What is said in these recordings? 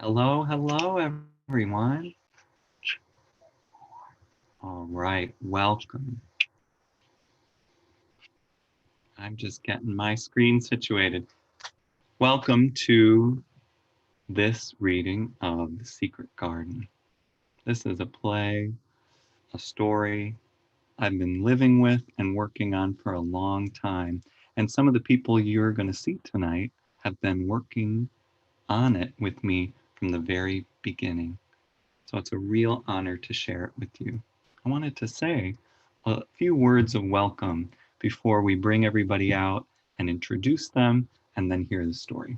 Hello, hello, everyone. All right, welcome. I'm just getting my screen situated. Welcome to this reading of The Secret Garden. This is a play, a story I've been living with and working on for a long time. And some of the people you're going to see tonight have been working on it with me from the very beginning. So it's a real honor to share it with you. I wanted to say a few words of welcome before we bring everybody out and introduce them and then hear the story.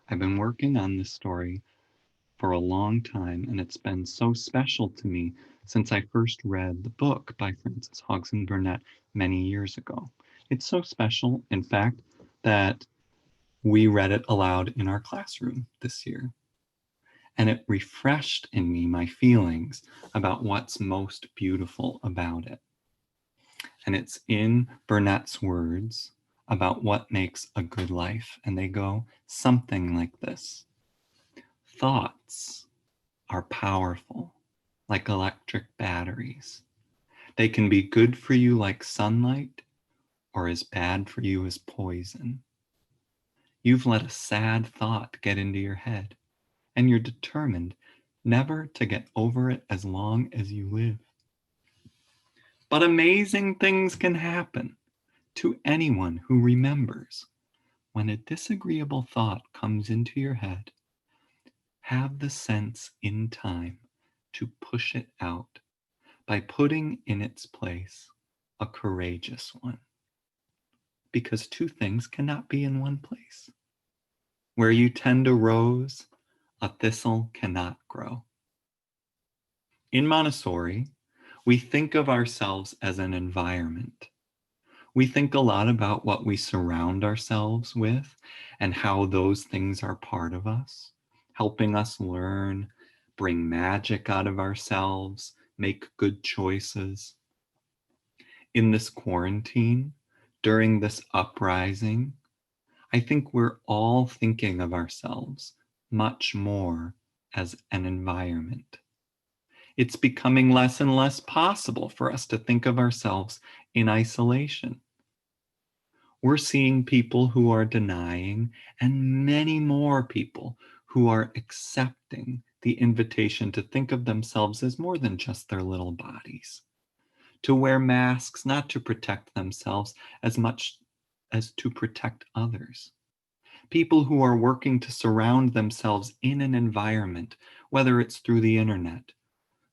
I've been working on this story for a long time, and it's been so special to me since I first read the book by Frances Hodgson Burnett many years ago. It's so special, in fact, that we read it aloud in our classroom this year. And it refreshed in me my feelings about what's most beautiful about it. And it's in Burnett's words about what makes a good life. And they go something like this: thoughts are powerful, like electric batteries. They can be good for you like sunlight, or as bad for you as poison. You've let a sad thought get into your head, and you're determined never to get over it as long as you live. But amazing things can happen to anyone who remembers. When a disagreeable thought comes into your head, have the sense in time to push it out by putting in its place a courageous one. Because two things cannot be in one place. Where you tend a rose, a thistle cannot grow. In Montessori, we think of ourselves as an environment. We think a lot about what we surround ourselves with and how those things are part of us, helping us learn, bring magic out of ourselves, make good choices. In this quarantine, during this uprising, I think we're all thinking of ourselves much more as an environment. It's becoming less and less possible for us to think of ourselves in isolation. We're seeing people who are denying, and many more people who are accepting the invitation to think of themselves as more than just their little bodies, to wear masks not to protect themselves as much as to protect others. People who are working to surround themselves in an environment, whether it's through the internet,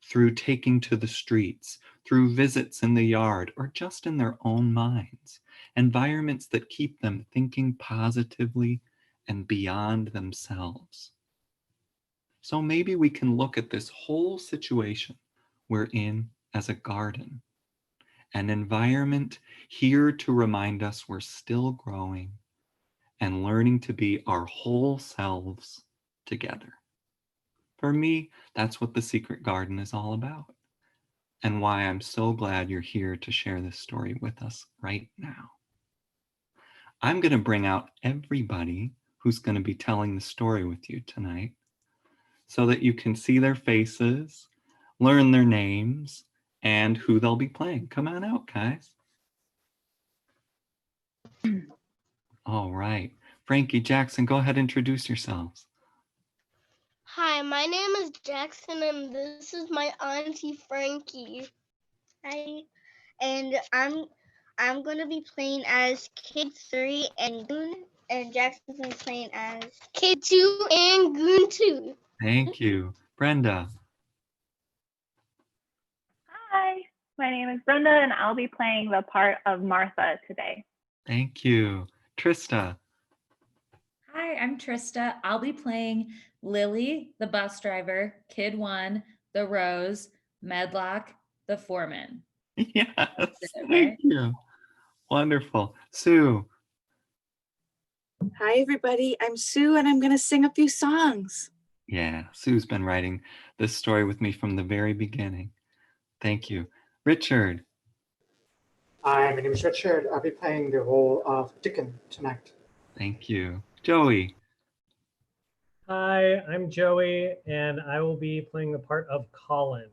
through taking to the streets, through visits in the yard, or just in their own minds, environments that keep them thinking positively and beyond themselves. So maybe we can look at this whole situation we're in as a garden, an environment here to remind us we're still growing and learning to be our whole selves together. For me, that's what The Secret Garden is all about, and why I'm so glad you're here to share this story with us right now. I'm going to bring out everybody who's going to be telling the story with you tonight so that you can see their faces, learn their names, and who they'll be playing. Come on out, guys. All right. Frankie, Jackson, go ahead and introduce yourselves. Hi, my name is Jackson, and this is my auntie Frankie. Hi, and I'm gonna be playing as Kid 3 and Goon, and Jackson's gonna be playing as Kid 2 and Goon 2. Thank you. Brenda. Hi, my name is Brenda, and I'll be playing the part of Martha today. Thank you. Trista. Hi, I'm Trista. I'll be playing Lily, the bus driver, Kid 1, the Rose, Medlock, the foreman. Yes, Right? thank you. Wonderful. Sue. Hi, everybody. I'm Sue, and I'm going to sing a few songs. Yeah, Sue's been writing this story with me from the very beginning. Thank you. Richard. Hi, my name is Richard. I'll be playing the role of Dickon tonight. Thank you. Joey. Hi, I'm Joey, and I will be playing the part of Colin.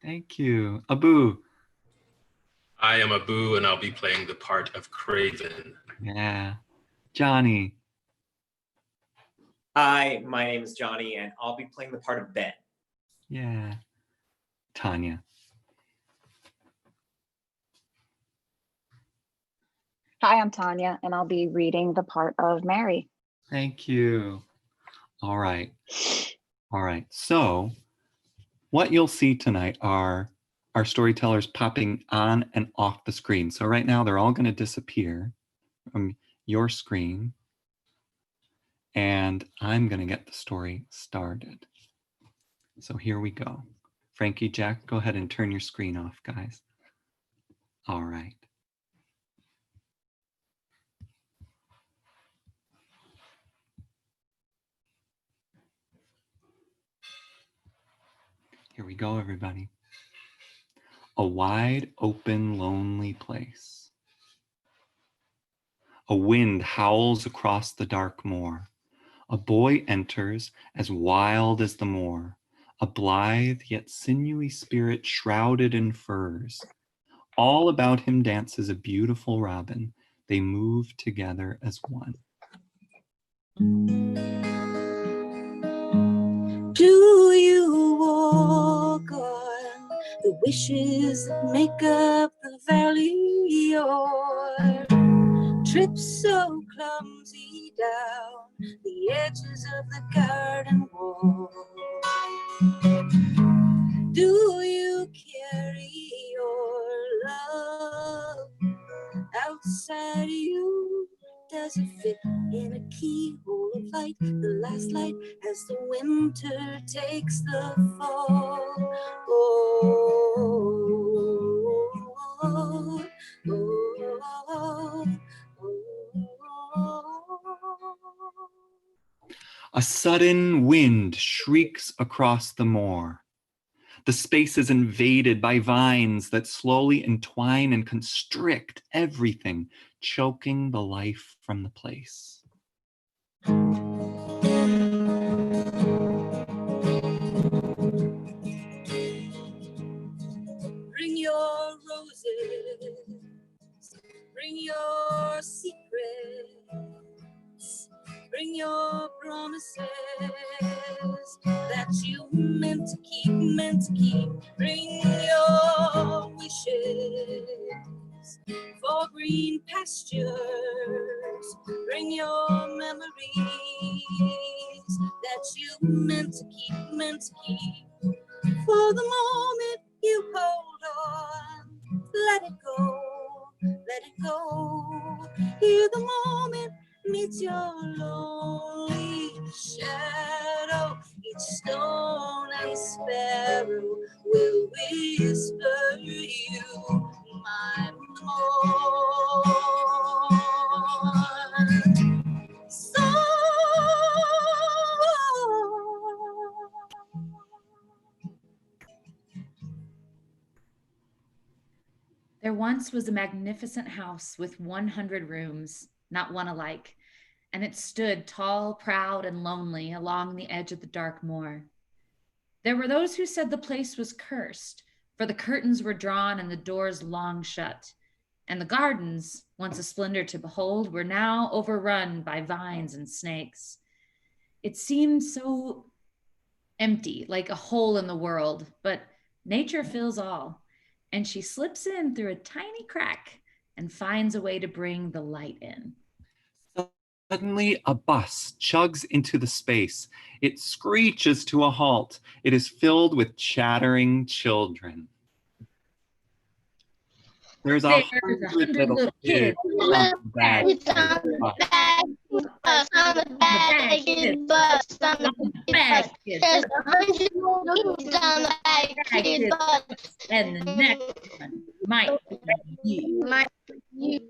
Thank you. Abu. I am Abu, and I'll be playing the part of Craven. Yeah. Johnny. Hi, my name is Johnny, and I'll be playing the part of Ben. Yeah. Tanya. Hi, I'm Tanya, and I'll be reading the part of Mary. Thank you. All right. All right. So what you'll see tonight are our storytellers popping on and off the screen. So right now they're all going to disappear from your screen. And I'm going to get the story started. So here we go. Frankie, Jack, go ahead and turn your screen off, guys. All right. Here we go, everybody. A wide open, lonely place. A wind howls across the dark moor. A boy enters as wild as the moor, a blithe yet sinewy spirit shrouded in furs. All about him dances a beautiful robin. They move together as one. Do you walk on the wishes that make up the valley, or trip so clumsy down the edges of the garden wall? Do you carry your love outside you? Does it fit in a keyhole of light, the last light as the winter takes the fall? Oh, oh, oh, oh. A sudden wind shrieks across the moor. The space is invaded by vines that slowly entwine and constrict everything, choking the life from the place. Bring your roses, bring your secrets, bring your promises that you meant to keep, meant to keep. Bring your wishes for green pastures. Bring your memories that you meant to keep, meant to keep. For the moment you hold on, let it go, let it go. Here the moment meets your lonely shadow. Each stone and sparrow will whisper you my more. So There once was a magnificent house with 100 rooms, not one alike, and it stood tall, proud, and lonely along the edge of the dark moor. There were those who said the place was cursed, for the curtains were drawn and the doors long shut, and the gardens, once a splendor to behold, were now overrun by vines and snakes. It seemed so empty, like a hole in the world, but nature fills all. And she slips in through a tiny crack and finds a way to bring the light in. Suddenly, a bus chugs into the space. It screeches to a halt. It is filled with chattering children. There's a hundred little kids on the back. It's on the back, bus, on the back, kid bus, on the back. There's 100 kids on the back, kid bus. And the next one might be you.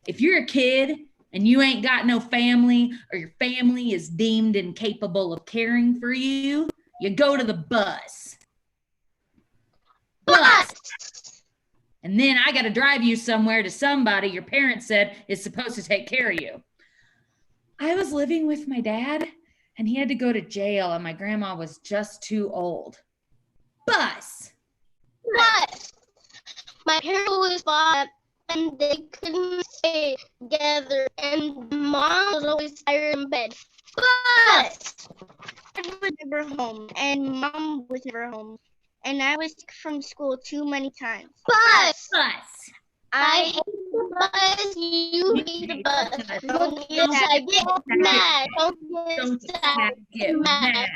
If you're a kid and you ain't got no family, or your family is deemed incapable of caring for you, you go to the bus. Bus! And then I got to drive you somewhere to somebody your parents said is supposed to take care of you. I was living with my dad, and he had to go to jail, and my grandma was just too old. Bus! My parents always fought, and they couldn't stay together, and mom was always tired in bed. But I was never home, and mom was never home, and I was sick from school too many times. Bus! I hate the bus. You hate the bus. Don't get mad. Don't get mad. Get mad.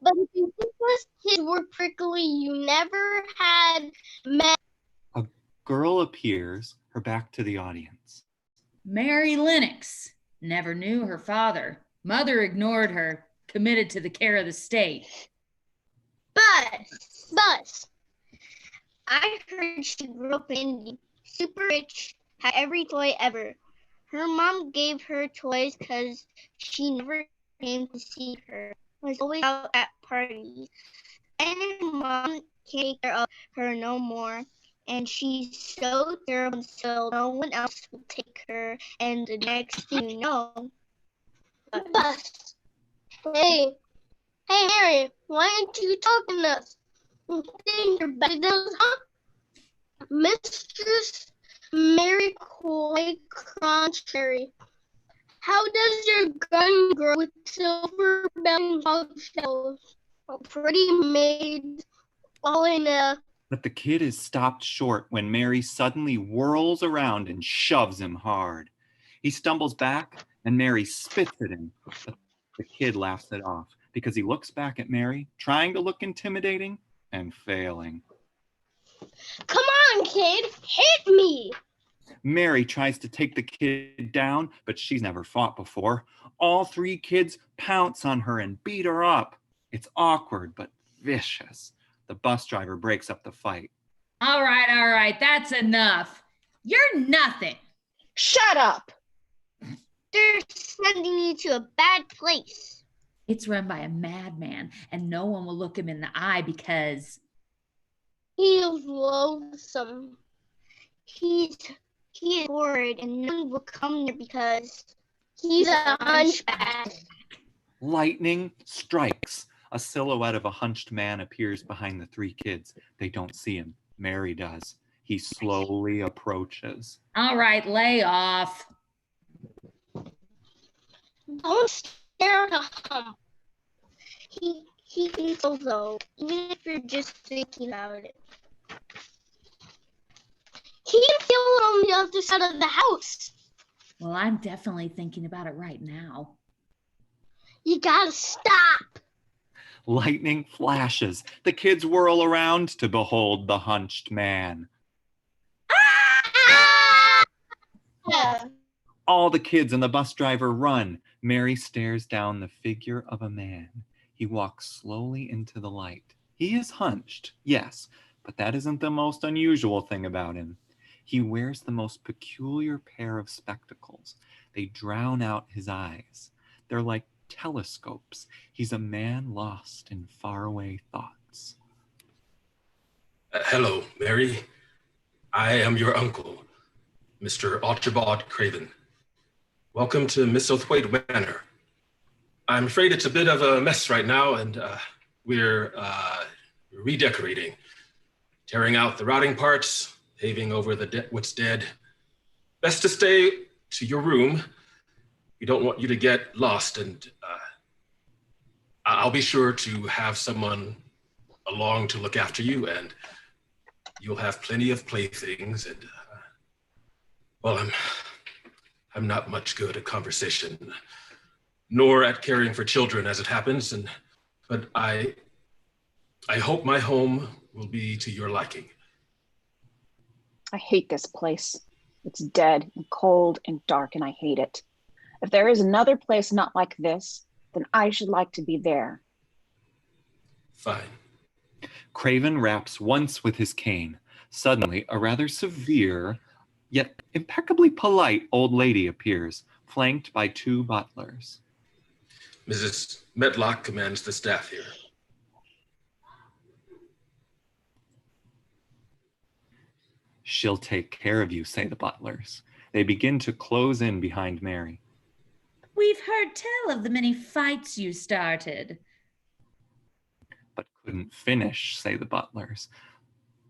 But if you think those kids were prickly, you never had met. A girl appears, her back to the audience. Mary Lennox never knew her father. Mother ignored her, committed to the care of the state. Bus. I heard she grew up in Indy, super rich, had every toy ever. Her mom gave her toys because she never came to see her. Was always out at parties. And her mom can't take care of her no more. And she's so terrible, so no one else will take her. And the next thing you know, Bus. Hey, Mary, why aren't you talking to us? You think you're better than us, huh? Mistress Mary Coy Cruncherry. How does your gun grow with silver belly hog shells? A pretty maid all in a... But the kid is stopped short when Mary suddenly whirls around and shoves him hard. He stumbles back and Mary spits at him. But the kid laughs it off because he looks back at Mary, trying to look intimidating and failing. Come on, kid, hit me! Mary tries to take the kid down, but she's never fought before. All three kids pounce on her and beat her up. It's awkward, but vicious. The bus driver breaks up the fight. All right, that's enough. You're nothing. Shut up! They're sending you to a bad place. It's run by a madman, and no one will look him in the eye because... he is loathsome. He is bored, and no one will come there because he's a hunchback. Lightning strikes. A silhouette of a hunched man appears behind the three kids. They don't see him. Mary does. He slowly approaches. All right, lay off. Don't stare at him. He can kill though, even if you're just thinking about it. He can kill on the other side of the house. Well, I'm definitely thinking about it right now. You gotta stop. Lightning flashes. The kids whirl around to behold the hunched man. Yeah. All the kids and the bus driver run. Mary stares down the figure of a man. He walks slowly into the light. He is hunched, yes, but that isn't the most unusual thing about him. He wears the most peculiar pair of spectacles. They drown out his eyes. They're like telescopes. He's a man lost in faraway thoughts. Hello, Mary. I am your uncle, Mr. Archibald Craven. Welcome to Misselthwaite Manor. I'm afraid it's a bit of a mess right now, and we're redecorating, tearing out the rotting parts, paving over what's dead. Best to stay to your room. We don't want you to get lost, and I'll be sure to have someone along to look after you, and you'll have plenty of playthings. And well, I'm not much good at conversation, nor at caring for children, as it happens. But I hope my home will be to your liking. I hate this place. It's dead and cold and dark, and I hate it. If there is another place not like this, then I should like to be there. Fine. Craven raps once with his cane. Suddenly, a rather severe, yet impeccably polite old lady appears, flanked by two butlers. Mrs. Medlock commands the staff here. She'll take care of you, say the butlers. They begin to close in behind Mary. We've heard tell of the many fights you started. But couldn't finish, say the butlers.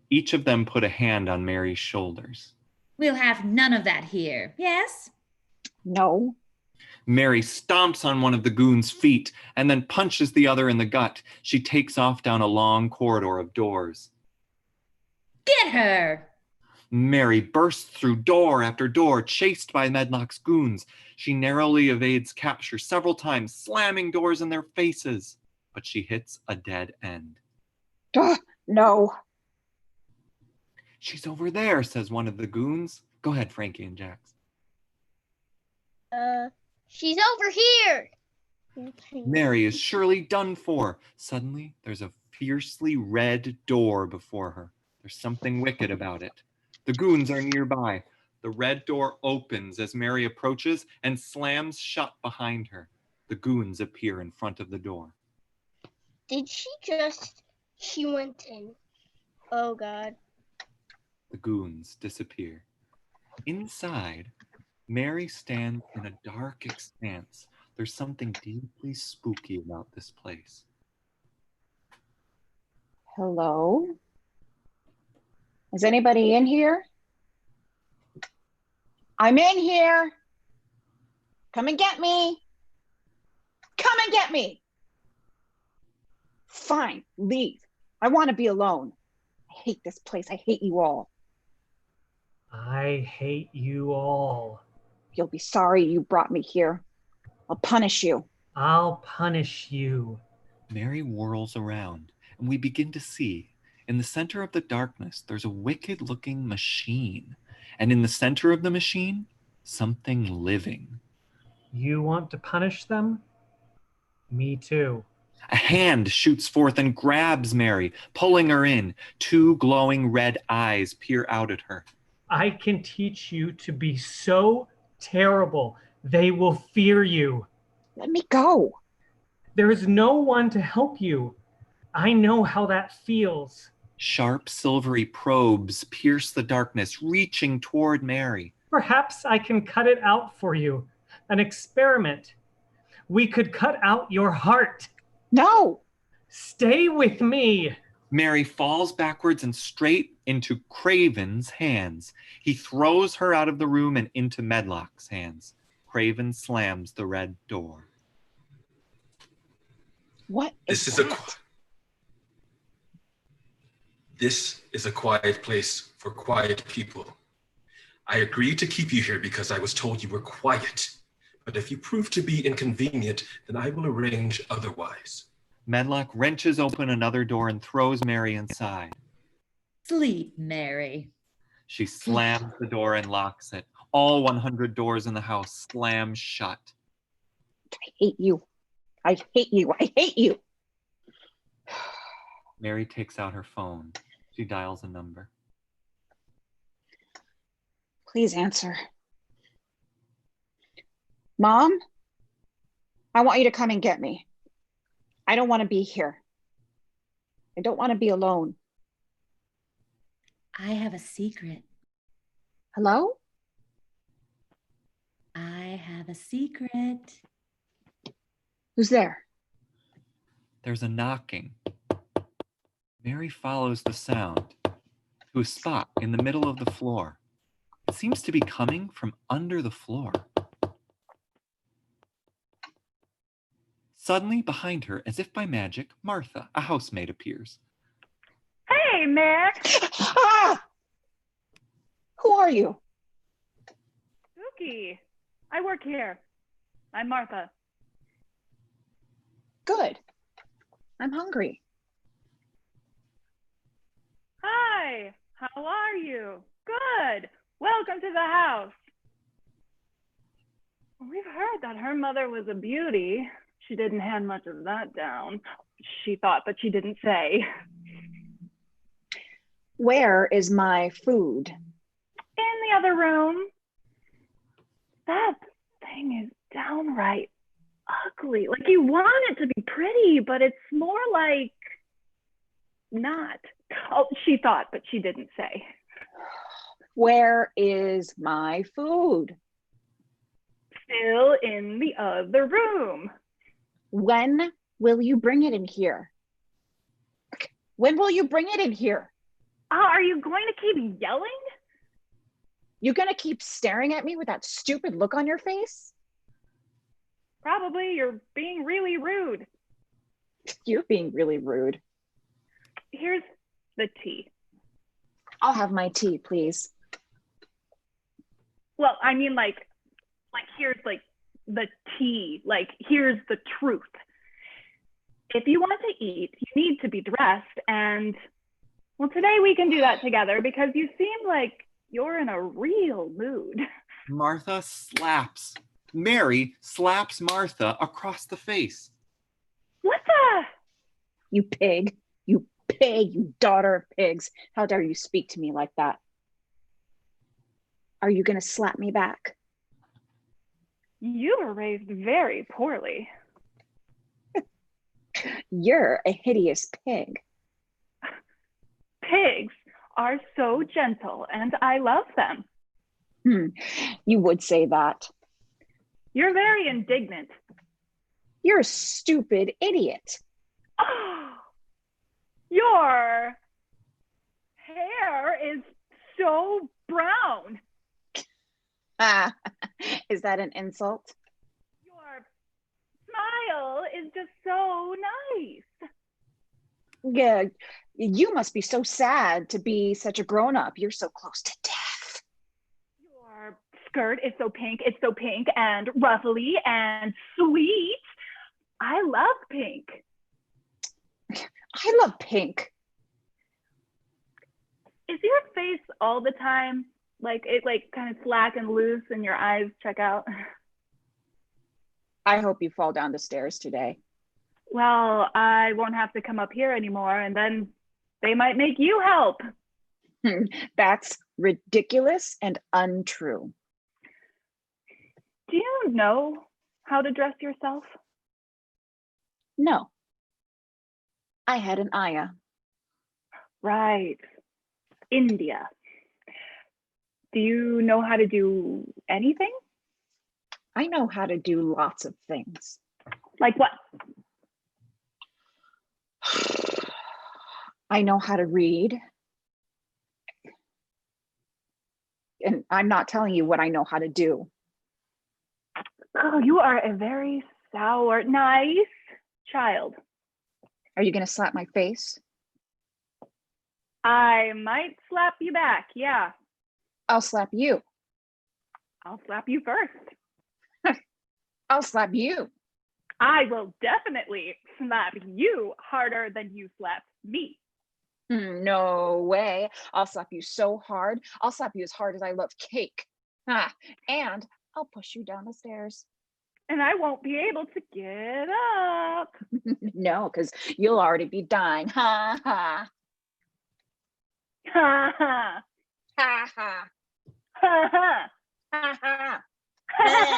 Each of them put a hand on Mary's shoulders. We'll have none of that here, yes? No. Mary stomps on one of the goons' feet and then punches the other in the gut. She takes off down a long corridor of doors. Get her! Mary bursts through door after door, chased by Medlock's goons. She narrowly evades capture several times, slamming doors in their faces, but she hits a dead end. No. She's over there, says one of the goons. Go ahead, Frankie and Jax. She's over here. Mary is surely done for. Suddenly, there's a fiercely red door before her. There's something wicked about it. The goons are nearby. The red door opens as Mary approaches and slams shut behind her. The goons appear in front of the door. Did she went in. Oh God. The goons disappear. Inside, Mary stands in a dark expanse. There's something deeply spooky about this place. Hello? Is anybody in here? I'm in here. Come and get me. Come and get me. Fine, leave. I want to be alone. I hate this place. I hate you all. I hate you all. You'll be sorry you brought me here. I'll punish you. I'll punish you. Mary whirls around, and we begin to see, in the center of the darkness, there's a wicked-looking machine. And in the center of the machine, something living. You want to punish them? Me too. A hand shoots forth and grabs Mary, pulling her in. Two glowing red eyes peer out at her. I can teach you to be so terrible, they will fear you. Let me go. There is no one to help you. I know how that feels. Sharp silvery probes pierce the darkness, reaching toward Mary. Perhaps I can cut it out for you. An experiment. We could cut out your heart. No. Stay with me. Mary falls backwards and straight into Craven's hands. He throws her out of the room and into Medlock's hands. Craven slams the red door. What is This is a quiet place for quiet people. I agreed to keep you here because I was told you were quiet. But if you prove to be inconvenient, then I will arrange otherwise. Medlock wrenches open another door and throws Mary inside. Sleep, Mary. She slams the door and locks it. All 100 doors in the house slam shut. I hate you. I hate you. I hate you. Mary takes out her phone. She dials a number. Please answer. Mom, I want you to come and get me. I don't want to be here. I don't want to be alone. I have a secret. Hello? I have a secret. Who's there? There's a knocking. Mary follows the sound to a spot in the middle of the floor. It seems to be coming from under the floor. Suddenly, behind her, as if by magic, Martha, a housemaid, appears. Hey, Mac. Ah! Who are you? Spooky. I work here. I'm Martha. Good. I'm hungry. Hi. How are you? Good. Welcome to the house. We've heard that her mother was a beauty. She didn't hand much of that down. She thought, but she didn't say. Where is my food? In the other room. That thing is downright ugly. Like you want it to be pretty, but it's more like not. Oh, she thought, but she didn't say. Where is my food? still in the other room. When will you bring it in here? When will you bring it in here? Are you going to keep yelling? You gonna keep staring at me with that stupid look on your face? Probably. You're being really rude. You're being really rude. Here's the tea. I'll have my tea, please. Well, I mean, like here's like the tea. Like, here's the truth. If you want to eat, you need to be dressed. And, well, today we can do that together because you seem like you're in a real mood. Martha slaps. Mary slaps Martha across the face. What the? You pig. You pig, you daughter of pigs. How dare you speak to me like that? Are you gonna slap me back? You were raised very poorly. You're a hideous pig. Pigs are so gentle and I love them. You would say that. You're very indignant. You're a stupid idiot. Your hair is so brown. Is that an insult? Your smile is just so nice. Yeah, you must be so sad to be such a grown-up. You're so close to death. Your skirt is so pink and ruffly and sweet. I love pink. I love pink. Is your face all the time like it, like kind of slack and loose and your eyes check out? I hope you fall down the stairs today. Well, I won't have to come up here anymore and then they might make you help. That's ridiculous and untrue. Do you know how to dress yourself? No. I had an ayah. Right. India. Do you know how to do anything? I know how to do lots of things. Like what? I know how to read. And I'm not telling you what I know how to do. Oh, you are a very sour, nice child. Are you going to slap my face? I might slap you back, yeah. I'll slap you. I'll slap you first. I'll slap you. I will definitely slap you harder than you slapped me. No way. I'll slap you so hard. I'll slap you as hard as I love cake. And I'll push you down the stairs. And I won't be able to get up. No, because you'll already be dying. Ha ha. Ha ha. Ha ha. Ha ha. Ha ha. Ha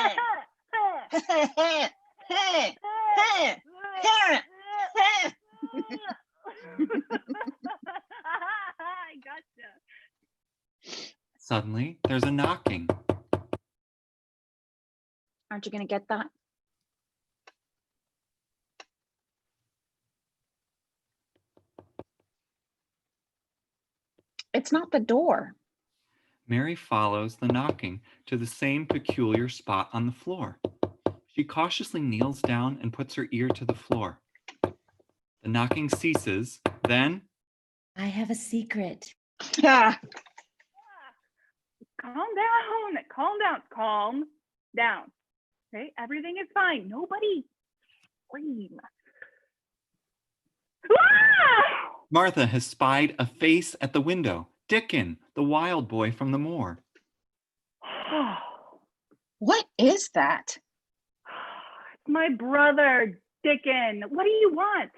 I gotcha. Suddenly, there's a knocking. Aren't you going to get that? It's not the door. Mary follows the knocking to the same peculiar spot on the floor. She cautiously kneels down and puts her ear to the floor. The knocking ceases, then... I have a secret. Ah, Calm down. Okay, everything is fine. Nobody scream. Ah! Martha has spied a face at the window. Dickon, the wild boy from the moor. what is that? My brother, Dickon. What do you want?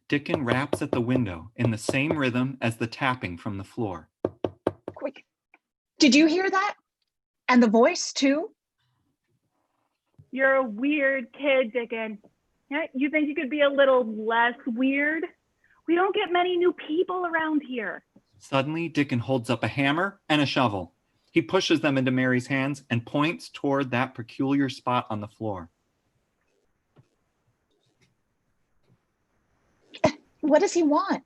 Dickon raps at the window in the same rhythm as the tapping from the floor. Quick. Did you hear that? And the voice too? You're a weird kid, Dickon. Yeah, you think you could be a little less weird? We don't get many new people around here. Suddenly, Dickon holds up a hammer and a shovel. He pushes them into Mary's hands and points toward that peculiar spot on the floor. What does he want?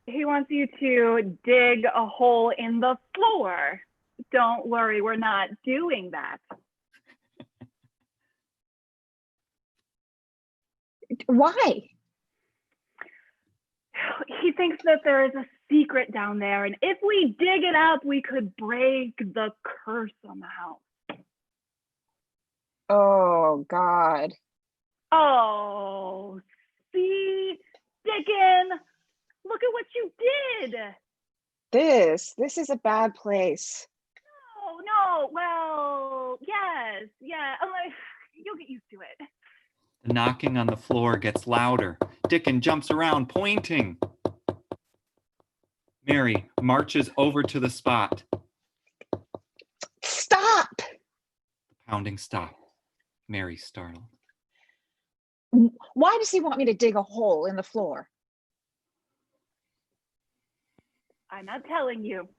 He wants you to dig a hole in the floor. Don't worry, we're not doing that. Why? He thinks that there is a secret down there, and if we dig it up, we could break the curse on the house. Oh, God. Oh, see, Dickon, look at what you did. This is a bad place. No, well, yes, yeah, you'll get used to it. The knocking on the floor gets louder. Dickon jumps around, pointing. Mary marches over to the spot. Stop! The pounding stops. Mary startled. Why does he want me to dig a hole in the floor? I'm not telling you.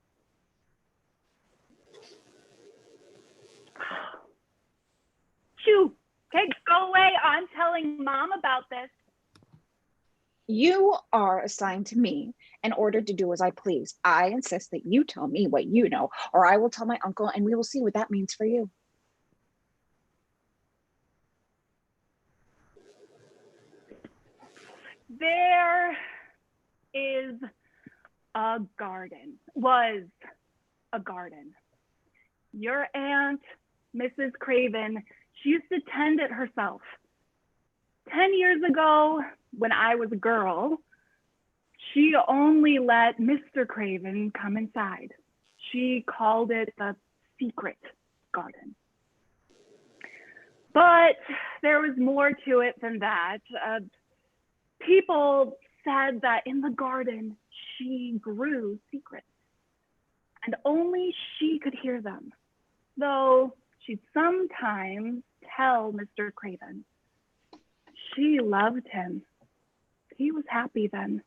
Shoo! Okay, go away. I'm telling Mom about this. You are assigned to me and ordered to do as I please. I insist that you tell me what you know, or I will tell my uncle and we will see what that means for you. There is a garden, was a garden. Your aunt, Mrs. Craven, she used to tend it herself. 10 years ago, when I was a girl, she only let Mr. Craven come inside. She called it the secret garden. But there was more to it than that. People said that in the garden, she grew secrets, and only she could hear them, though she'd sometimes tell Mr. Craven. She loved him. He was happy then.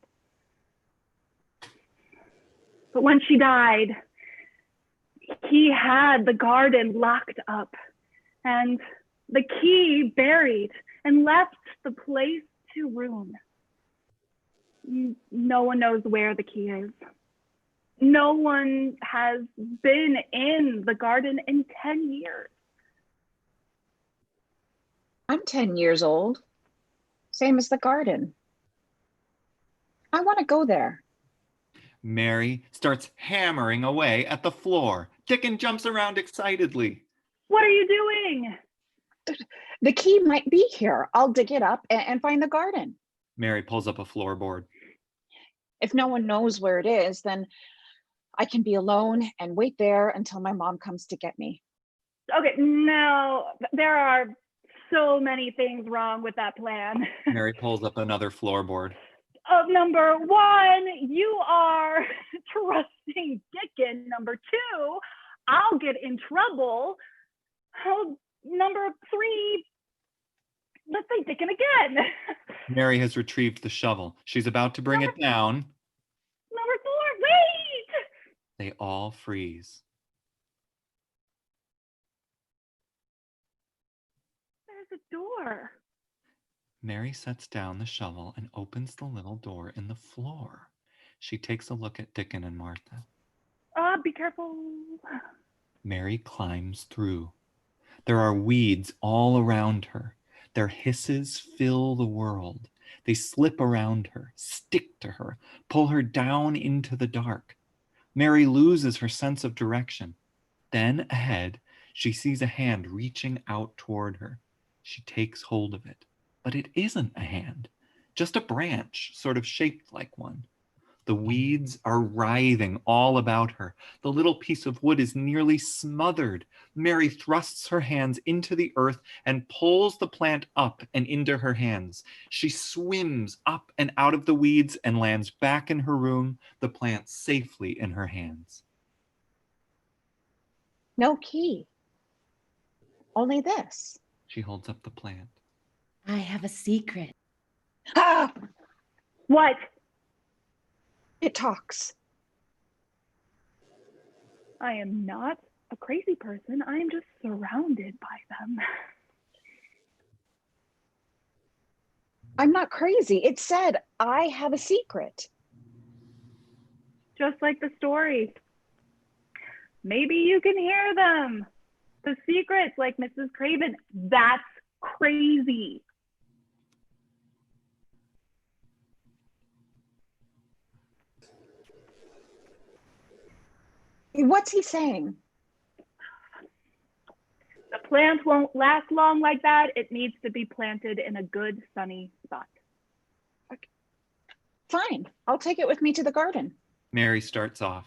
But when she died, he had the garden locked up and the key buried and left the place to ruin. No one knows where the key is. No one has been in the garden in 10 years. I'm 10 years old, same as the garden. I want to go there. Mary starts hammering away at the floor. Dickon jumps around excitedly. What are you doing? The key might be here. I'll dig it up and find the garden. Mary pulls up a floorboard. If no one knows where it is, then I can be alone and wait there until my mom comes to get me. Okay, no, there are so many things wrong with that plan. Mary pulls up another floorboard. Number one, you are trusting Dickon. Number two, I'll get in trouble. Number three, let's say Dickon again. Mary has retrieved the shovel. She's about to bring it down. Number four, wait! They all freeze. There's a door. Mary sets down the shovel and opens the little door in the floor. She takes a look at Dickon and Martha. Be careful. Mary climbs through. There are weeds all around her. Their hisses fill the world. They slip around her, stick to her, pull her down into the dark. Mary loses her sense of direction. Then ahead, she sees a hand reaching out toward her. She takes hold of it, but it isn't a hand, just a branch, sort of shaped like one. The weeds are writhing all about her. The little piece of wood is nearly smothered. Mary thrusts her hands into the earth and pulls the plant up and into her hands. She swims up and out of the weeds and lands back in her room, the plant safely in her hands. No key. Only this. She holds up the plant. I have a secret. Ah! What? It talks. I am not a crazy person. I am just surrounded by them. I'm not crazy. It said I have a secret. Just like the story. Maybe you can hear them. The secrets, like Mrs. Craven. That's crazy. What's he saying? The plant won't last long like that. It needs to be planted in a good sunny spot. Fine, I'll take it with me to the garden. Mary starts off.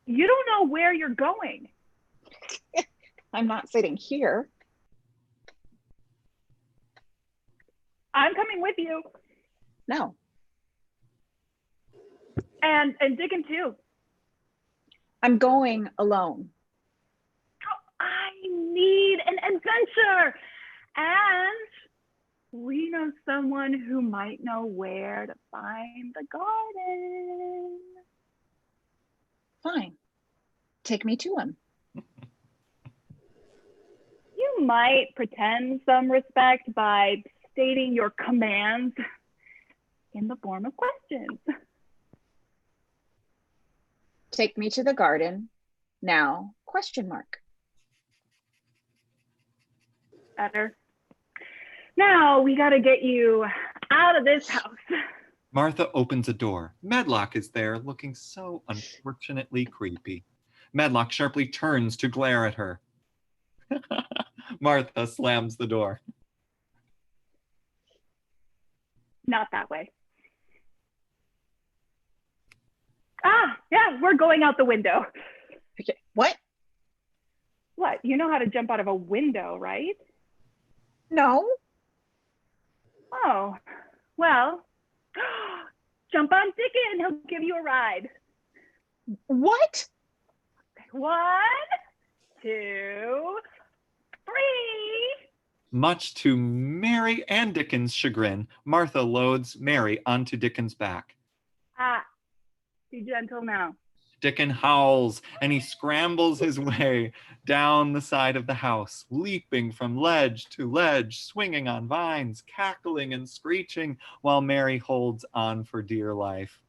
You don't know where you're going. I'm not sitting here. I'm coming with you. No. And Dickon too. I'm going alone. I need an adventure. And we know someone who might know where to find the garden. Fine. Take me to him. You might pretend some respect by stating your commands in the form of questions. Take me to the garden. Now, question mark. Better. Now we gotta get you out of this house. Martha opens a door. Medlock is there, looking so unfortunately creepy. Medlock sharply turns to glare at her. Martha slams the door. Not that way. Ah, yeah, we're going out the window. Okay, what? What? You know how to jump out of a window, right? No. Oh, well, jump on Dickon. He'll give you a ride. What? 1, 2, 3. Much to Mary and Dickon's chagrin, Martha loads Mary onto Dickon's back. Ah, be gentle now. Dickon howls and he scrambles his way down the side of the house, leaping from ledge to ledge, swinging on vines, cackling and screeching while Mary holds on for dear life.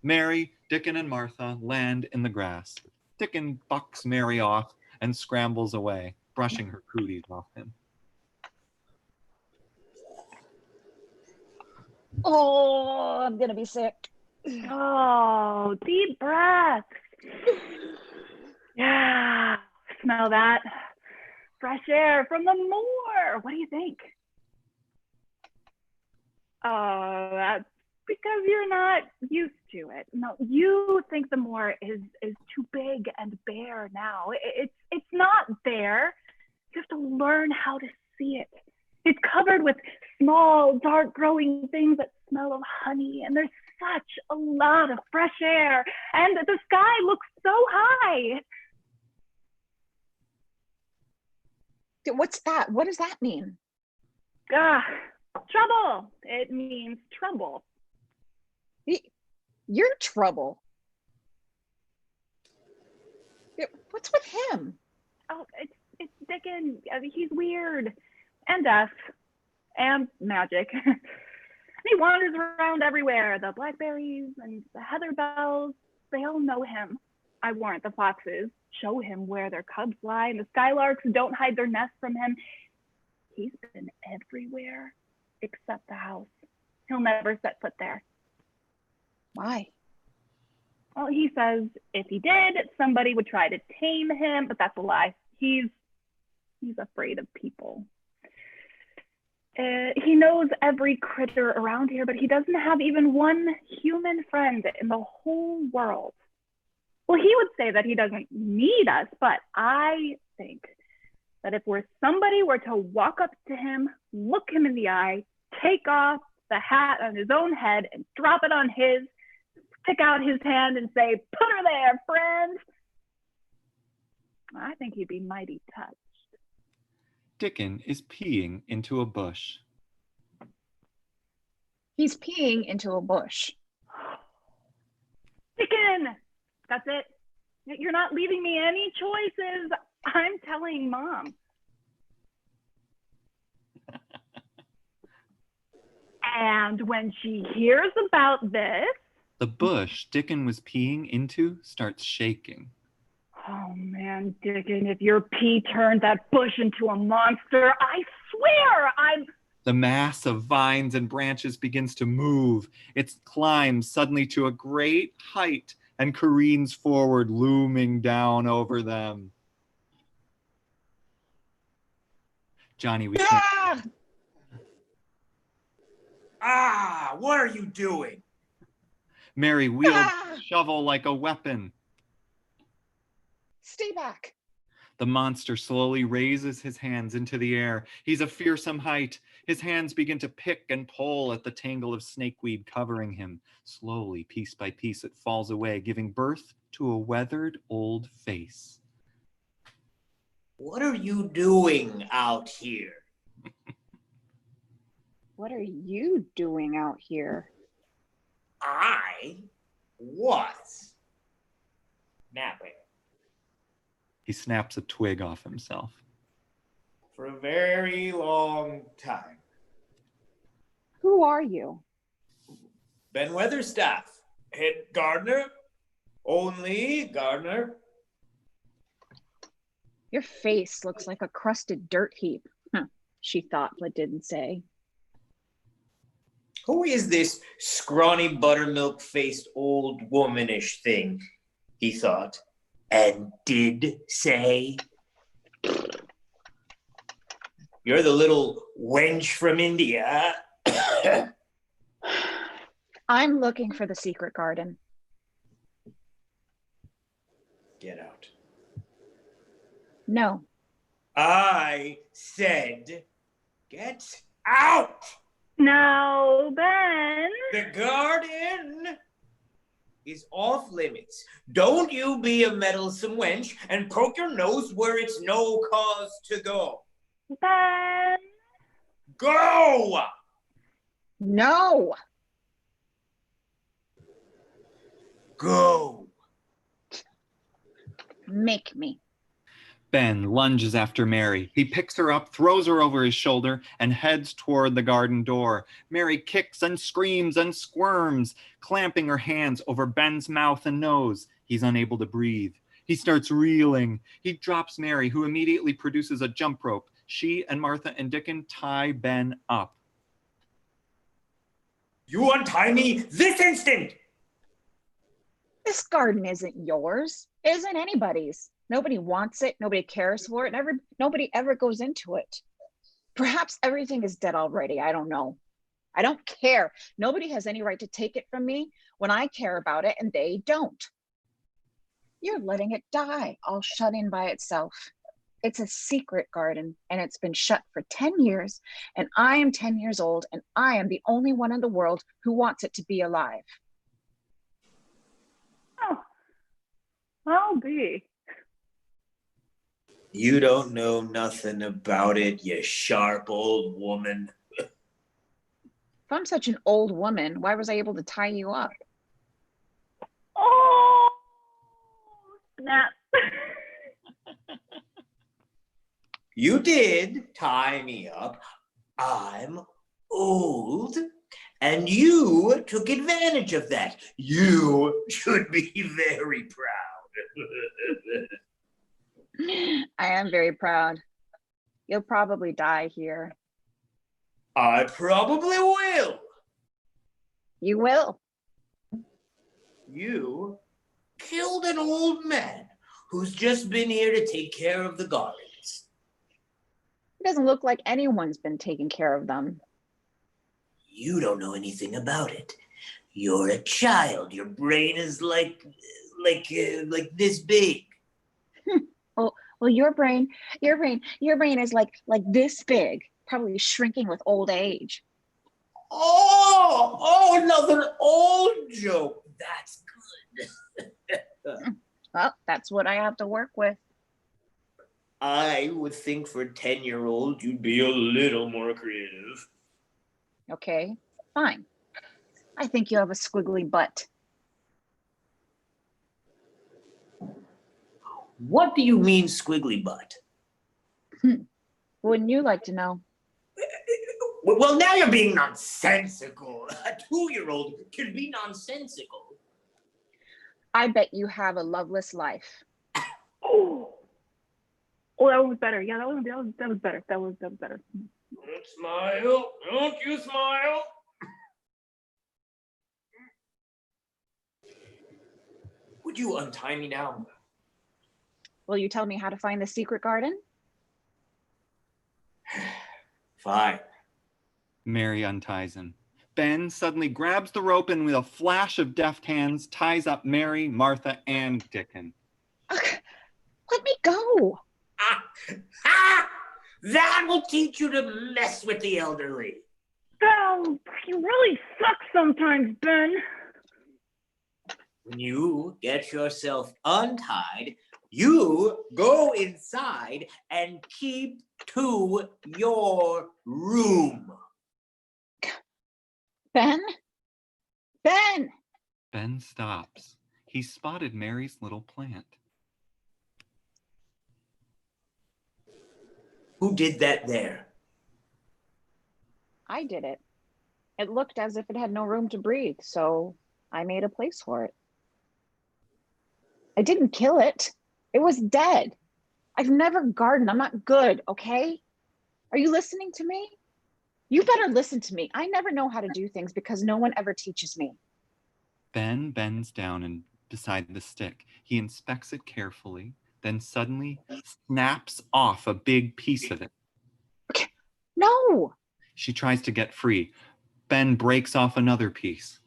Mary, Dickon, and Martha land in the grass. Dickon bucks Mary off and scrambles away, brushing her cooties off him. Oh, I'm gonna be sick. Oh, deep breaths. Yeah, smell that. Fresh air from the moor. What do you think? Oh, that's because you're not used to it. No, you think the moor is too big and bare now. It's not there. You have to learn how to see it. It's covered with small, dark growing things that smell of honey, and there's such a lot of fresh air, and the sky looks so high. What's that? What does that mean? Trouble. It means trouble. You're trouble. What's with him? Oh, it's Dickon. He's weird and deaf and magic. He wanders around everywhere. The blackberries and the heather bells, they all know him. I warrant the foxes show him where their cubs lie, and the skylarks don't hide their nests from him. He's been everywhere except the house. He'll never set foot there. Why? Well, he says if he did, somebody would try to tame him, but that's a lie. He's afraid of people. He knows every critter around here, but he doesn't have even one human friend in the whole world. Well, he would say that he doesn't need us, but I think that if somebody were to walk up to him, look him in the eye, take off the hat on his own head and drop it on his, stick out his hand and say, "Put her there, friend," I think he'd be mighty touched. Dickon is peeing into a bush. He's peeing into a bush. Dickon! That's it. You're not leaving me any choices. I'm telling Mom. And when she hears about this... The bush Dickon was peeing into starts shaking. Oh man, Dickon, if your pee turned that bush into a monster, I swear The mass of vines and branches begins to move. It climbs suddenly to a great height and careens forward, looming down over them. Johnny, we can't... What are you doing? Mary wields the shovel like a weapon. Stay back. The monster slowly raises his hands into the air. He's a fearsome height. His hands begin to pick and pull at the tangle of snakeweed covering him. Slowly, piece by piece, it falls away, giving birth to a weathered old face. What are you doing out here? What are you doing out here? I was napping He snaps a twig off himself. for a very long time. Who are you? Ben Weatherstaff, head gardener, only gardener. Your face looks like a crusted dirt heap. Huh, she thought but didn't say. Who is this scrawny buttermilk-faced old womanish thing? He thought, and did say. You're the little wench from India. I'm looking for the secret garden. Get out. No. I said, get out! No, Ben. The garden is off limits. Don't you be a meddlesome wench and poke your nose where it's no cause to go. Ben. Go! No. Go. Make me. Ben lunges after Mary. He picks her up, throws her over his shoulder, and heads toward the garden door. Mary kicks and screams and squirms, clamping her hands over Ben's mouth and nose. He's unable to breathe. He starts reeling. He drops Mary, who immediately produces a jump rope. She and Martha and Dickon tie Ben up. You untie me this instant! This garden isn't yours. It isn't anybody's. Nobody wants it. Nobody cares for it. Nobody ever goes into it. Perhaps everything is dead already. I don't know. I don't care. Nobody has any right to take it from me when I care about it and they don't. You're letting it die, all shut in by itself. It's a secret garden and it's been shut for 10 years and I am 10 years old and I am the only one in the world who wants it to be alive. Oh, I'll be. You don't know nothing about it, you sharp old woman. If I'm such an old woman, why was I able to tie you up? Oh, snap. You did tie me up. I'm old. And you took advantage of that. You should be very proud. I am very proud. You'll probably die here. I probably will. You will. You killed an old man who's just been here to take care of the gardens. It doesn't look like anyone's been taking care of them. You don't know anything about it. You're a child. Your brain is like this big. Well, your brain is like this big, probably shrinking with old age. Oh, another old joke. That's good. Well, that's what I have to work with. I would think for a 10-year-old, you'd be a little more creative. Okay, fine. I think you have a squiggly butt. What do you mean, squiggly butt? Wouldn't you like to know? Well, now you're being nonsensical. A 2-year-old can be nonsensical. I bet you have a loveless life. Oh, that was better. Yeah, that was better. That was better. Don't smile. Don't you smile. Would you untie me now? Will you tell me how to find the secret garden? Fine. Mary unties him. Ben suddenly grabs the rope and with a flash of deft hands ties up Mary, Martha, and Dickon. Let me go. That will teach you to mess with the elderly. Oh, you really suck sometimes, Ben. When you get yourself untied, you go inside and keep to your room. Ben? Ben! Ben stops. He spotted Mary's little plant. Who did that there? I did it. It looked as if it had no room to breathe, so I made a place for it. I didn't kill it. It was dead. I've never gardened. I'm not good, okay? Are you listening to me? You better listen to me. I never know how to do things because no one ever teaches me. Ben bends down and beside the stick. He inspects it carefully, then suddenly snaps off a big piece of it. No! She tries to get free. Ben breaks off another piece.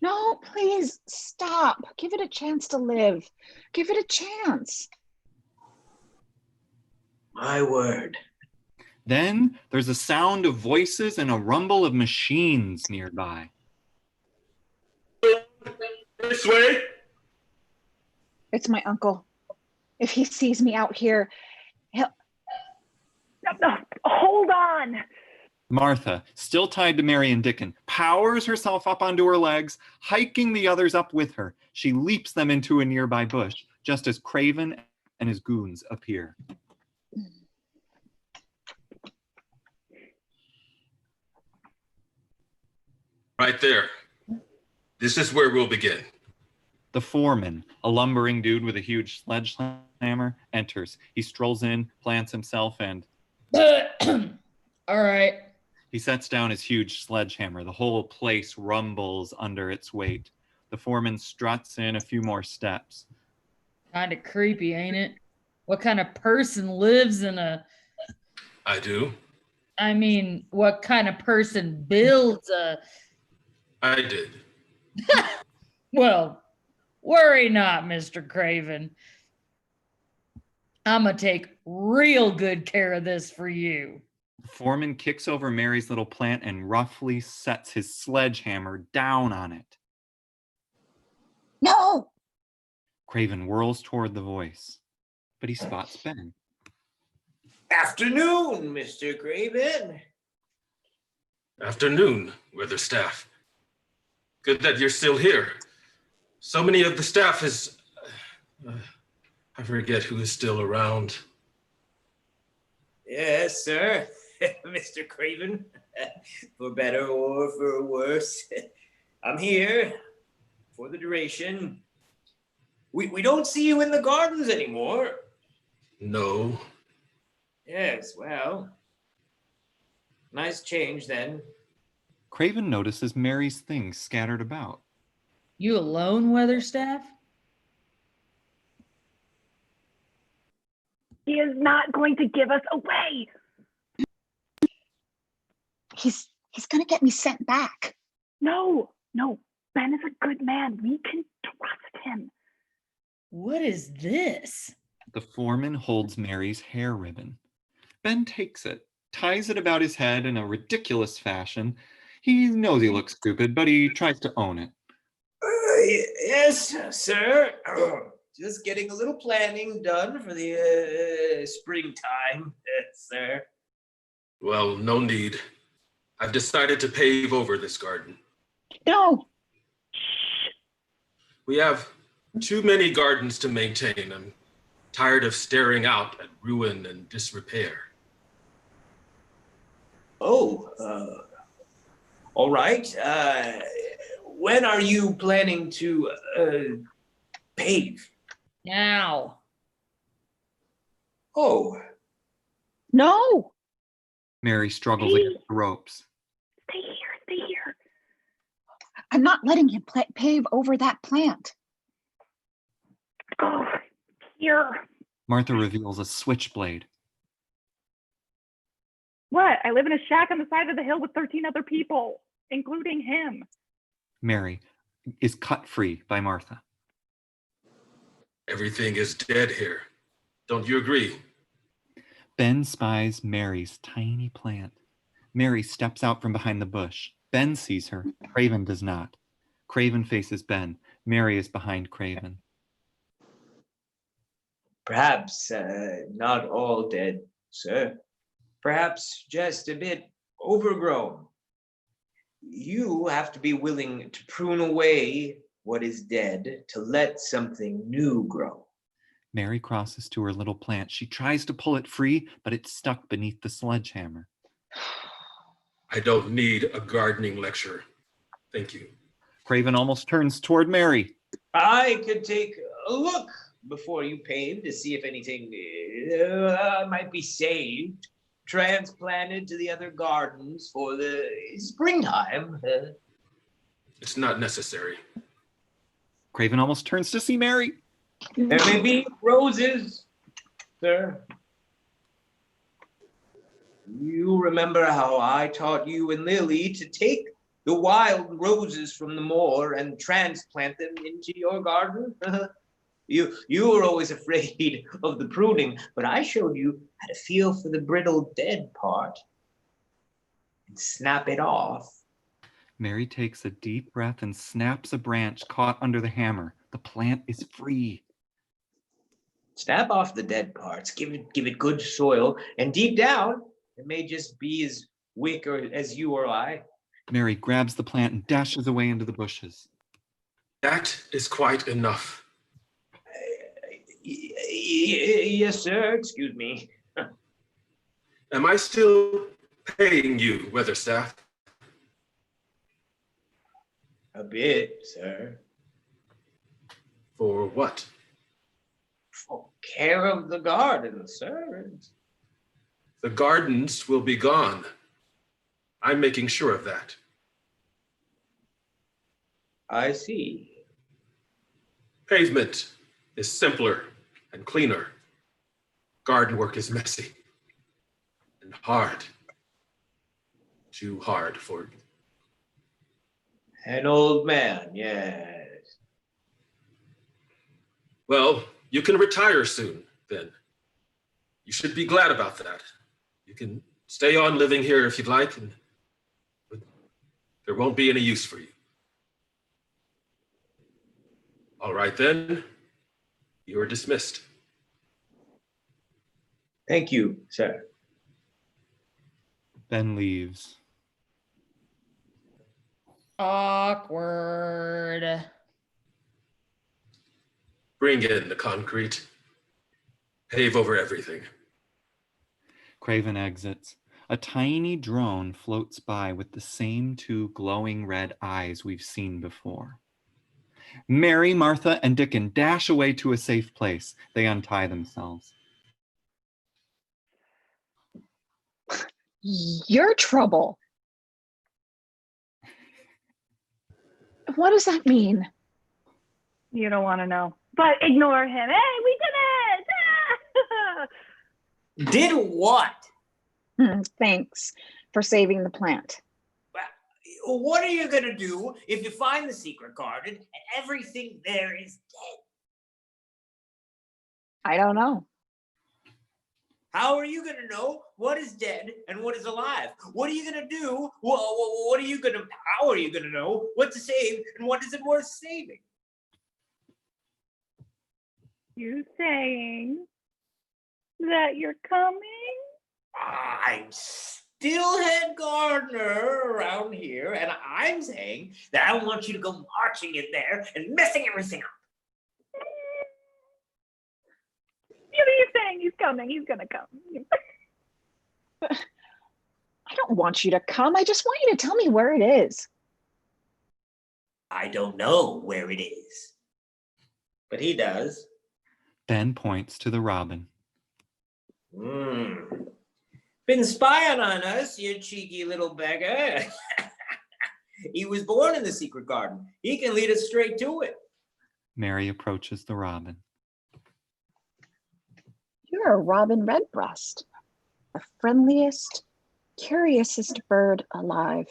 No, please stop. Give it a chance to live. Give it a chance. My word. Then there's a sound of voices and a rumble of machines nearby. This way. It's my uncle. If he sees me out here, he'll... No, hold on. Martha, still tied to Mary and Dickon, powers herself up onto her legs, hiking the others up with her. She leaps them into a nearby bush, just as Craven and his goons appear. Right there. This is where we'll begin. The foreman, a lumbering dude with a huge sledgehammer, enters. He strolls in, plants himself, and... All right. He sets down his huge sledgehammer. The whole place rumbles under its weight. The foreman struts in a few more steps. Kind of creepy, ain't it? What kind of person lives in a... I do. I mean, what kind of person builds a... I did. Well, worry not, Mr. Craven. I'm going to take real good care of this for you. The foreman kicks over Mary's little plant and roughly sets his sledgehammer down on it. No! Craven whirls toward the voice, but he spots Ben. Afternoon, Mr. Craven. Afternoon, Weatherstaff. Good that you're still here. So many of the staff is... I forget who is still around. Yes, sir. Mr. Craven. For better or for worse. I'm here for the duration. We don't see you in the gardens anymore. No. Yes, well. Nice change then. Craven notices Mary's things scattered about. You alone, Weatherstaff? He is not going to give us away. He's gonna get me sent back. No. Ben is a good man. We can trust him. What is this? The foreman holds Mary's hair ribbon. Ben takes it, ties it about his head in a ridiculous fashion. He knows he looks stupid, but he tries to own it. Yes, sir. Just getting a little planning done for the springtime, sir. Well, no need. I've decided to pave over this garden. No! We have too many gardens to maintain. I'm tired of staring out at ruin and disrepair. Oh, all right. When are you planning to pave? Now. Oh, No. Mary struggles against the ropes. Stay here, stay here. I'm not letting him pave over that plant. Oh, here. Martha reveals a switchblade. What? I live in a shack on the side of the hill with 13 other people, including him. Mary is cut free by Martha. Everything is dead here. Don't you agree? Ben spies Mary's tiny plant. Mary steps out from behind the bush. Ben sees her. Craven does not. Craven faces Ben. Mary is behind Craven. perhaps not all dead, sir. Perhaps just a bit overgrown. You have to be willing to prune away what is dead to let something new grow. Mary crosses to her little plant. She tries to pull it free, but it's stuck beneath the sledgehammer. I don't need a gardening lecture. Thank you. Craven almost turns toward Mary. I could take a look before you pave to see if anything might be saved, transplanted to the other gardens for the springtime. It's not necessary. Craven almost turns to see Mary. There may be roses, sir. You remember how I taught you and Lily to take the wild roses from the moor and transplant them into your garden? You were always afraid of the pruning, but I showed you how to feel for the brittle dead part and snap it off. Mary takes a deep breath and snaps a branch caught under the hammer. The plant is free. Snap off the dead parts, give it good soil, and deep down, it may just be as weak as you or I. Mary grabs the plant and dashes away into the bushes. That is quite enough. Yes, sir. Excuse me. Am I still paying you, Weatherstaff? A bit, sir. For what? For care of the garden, sir. The gardens will be gone. I'm making sure of that. I see. Pavement is simpler and cleaner. Garden work is messy and hard. Too hard for an old man, yes. Well, you can retire soon, then. You should be glad about that. You can stay on living here if you'd like, but there won't be any use for you. All right, then. You are dismissed. Thank you, sir. Ben leaves. Awkward. Bring in the concrete. Pave over everything. Craven exits. A tiny drone floats by with the same two glowing red eyes we've seen before. Mary, Martha, and Dickon dash away to a safe place. They untie themselves. Your trouble. What does that mean? You don't want to know. But ignore him. Hey, we did it! Did what? Thanks for saving the plant. What are you going to do if you find the secret garden and everything there is dead? I don't know. How are you going to know what is dead and what is alive? What are you going to do? How are you going to know what to save and what isn't worth saving? You saying that you're coming? I'm still head gardener around here, and I'm saying that I want you to go marching in there and messing everything up. He's coming. He's gonna come. I don't want you to come. I just want you to tell me where it is. I don't know where it is, but he does. Ben points to the robin. Been spying on us, you cheeky little beggar. He was born in the secret garden. He can lead us straight to it. Mary approaches the robin. You're a robin redbreast, the friendliest, curiousest bird alive.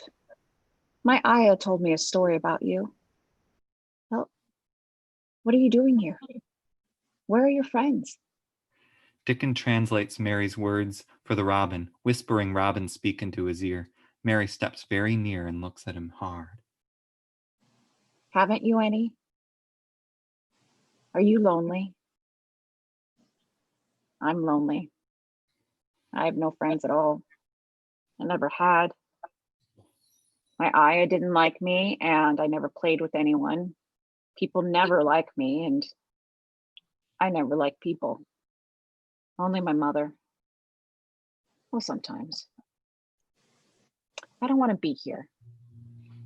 My Aya told me a story about you. Well, what are you doing here? Where are your friends? Dickon translates Mary's words for the robin, whispering robin speak into his ear. Mary steps very near and looks at him hard. Haven't you any? Are you lonely? I'm lonely. I have no friends at all. I never had. My Aya didn't like me, and I never played with anyone. People never like me, and I never like people. Only my mother. Well, sometimes. I don't want to be here.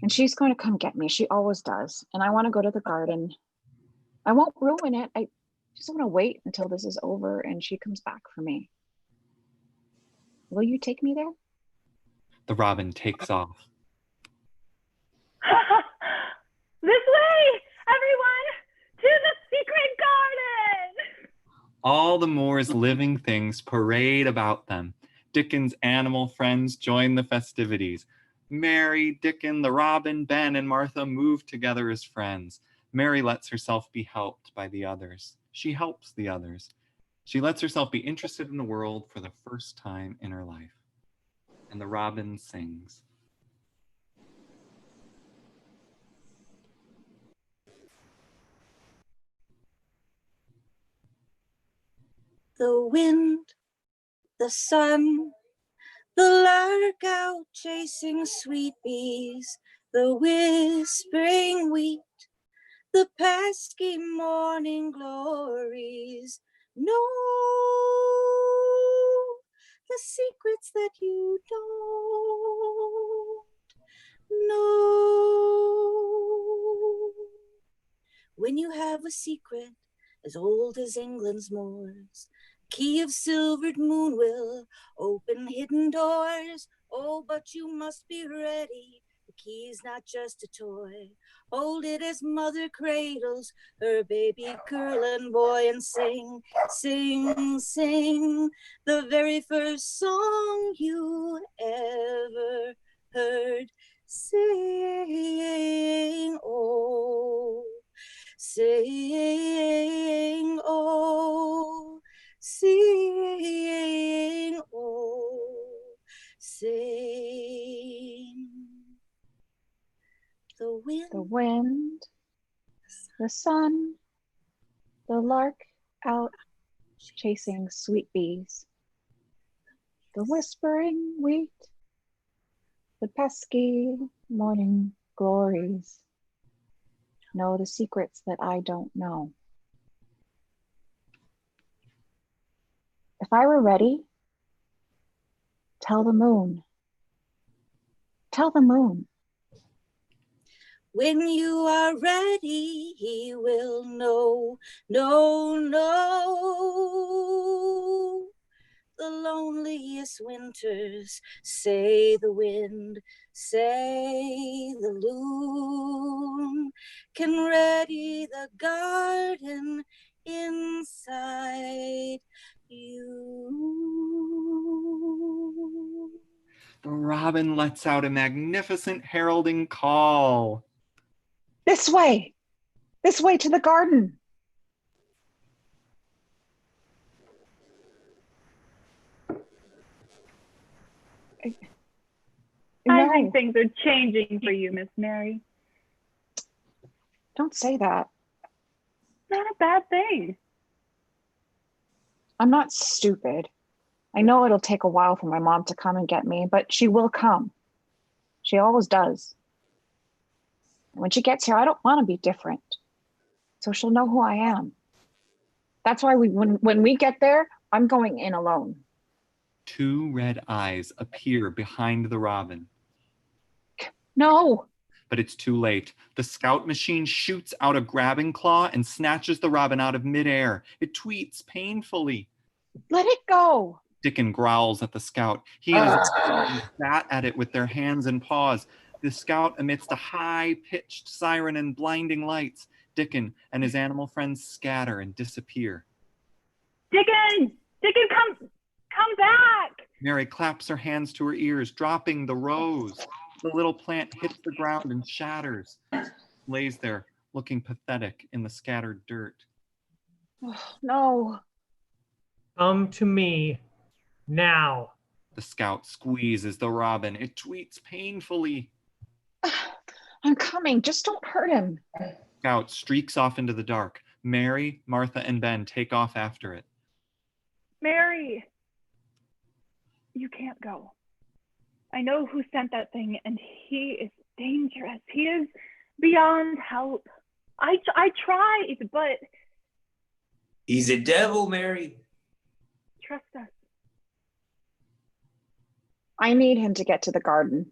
And she's going to come get me. She always does. And I want to go to the garden. I won't ruin it. I just want to wait until this is over and she comes back for me. Will you take me there? The robin takes off. This way, everyone, to the secret garden. All the moor's living things parade about them. Dickon's animal friends join the festivities. Mary, Dickon, the robin, Ben, and Martha move together as friends. Mary lets herself be helped by the others. She helps the others. She lets herself be interested in the world for the first time in her life. And the robin sings. The wind, the sun, the lark out chasing sweet bees, the whispering wheat, the pesky morning glories. Know the secrets that you don't know. When you have a secret as old as England's moors, key of silvered moon will open hidden doors. Oh, but you must be ready. The key's not just a toy. Hold it as mother cradles her baby girl and boy and sing, sing, sing the very first song you ever heard. Sing, oh, sing, oh, sing, oh, sing. The wind, the sun, the lark out chasing sweet bees, the whispering wheat, the pesky morning glories. Know the secrets that I don't know. If I were ready, tell the moon. Tell the moon. When you are ready, he will know, know. The loneliest winters, say the wind, say the loon, can ready the garden inside you. The robin lets out a magnificent heralding call. This way to the garden. I think things are changing for you, Miss Mary. Don't say that. Not a bad thing. I'm not stupid. I know it'll take a while for my mom to come and get me, but she will come. She always does. When she gets here, I don't want to be different. So she'll know who I am. That's why when we get there, I'm going in alone. 2 red eyes appear behind the robin. No. But it's too late. The scout machine shoots out a grabbing claw and snatches the robin out of midair. It tweets painfully. Let it go. Dickon growls at the scout. He and his bat at it with their hands and paws. The scout emits a high-pitched siren and blinding lights. Dickon and his animal friends scatter and disappear. Dickon! Dickon, come back! Mary claps her hands to her ears, dropping the rose. The little plant hits the ground and shatters. Lays there, looking pathetic in the scattered dirt. Oh, no. Come to me now. The scout squeezes the robin. It tweets painfully. I'm coming. Just don't hurt him. Scout streaks off into the dark. Mary, Martha, and Ben take off after it. Mary, you can't go. I know who sent that thing, and he is dangerous. He is beyond help. I tried, but... He's a devil, Mary. Trust us. I need him to get to the garden.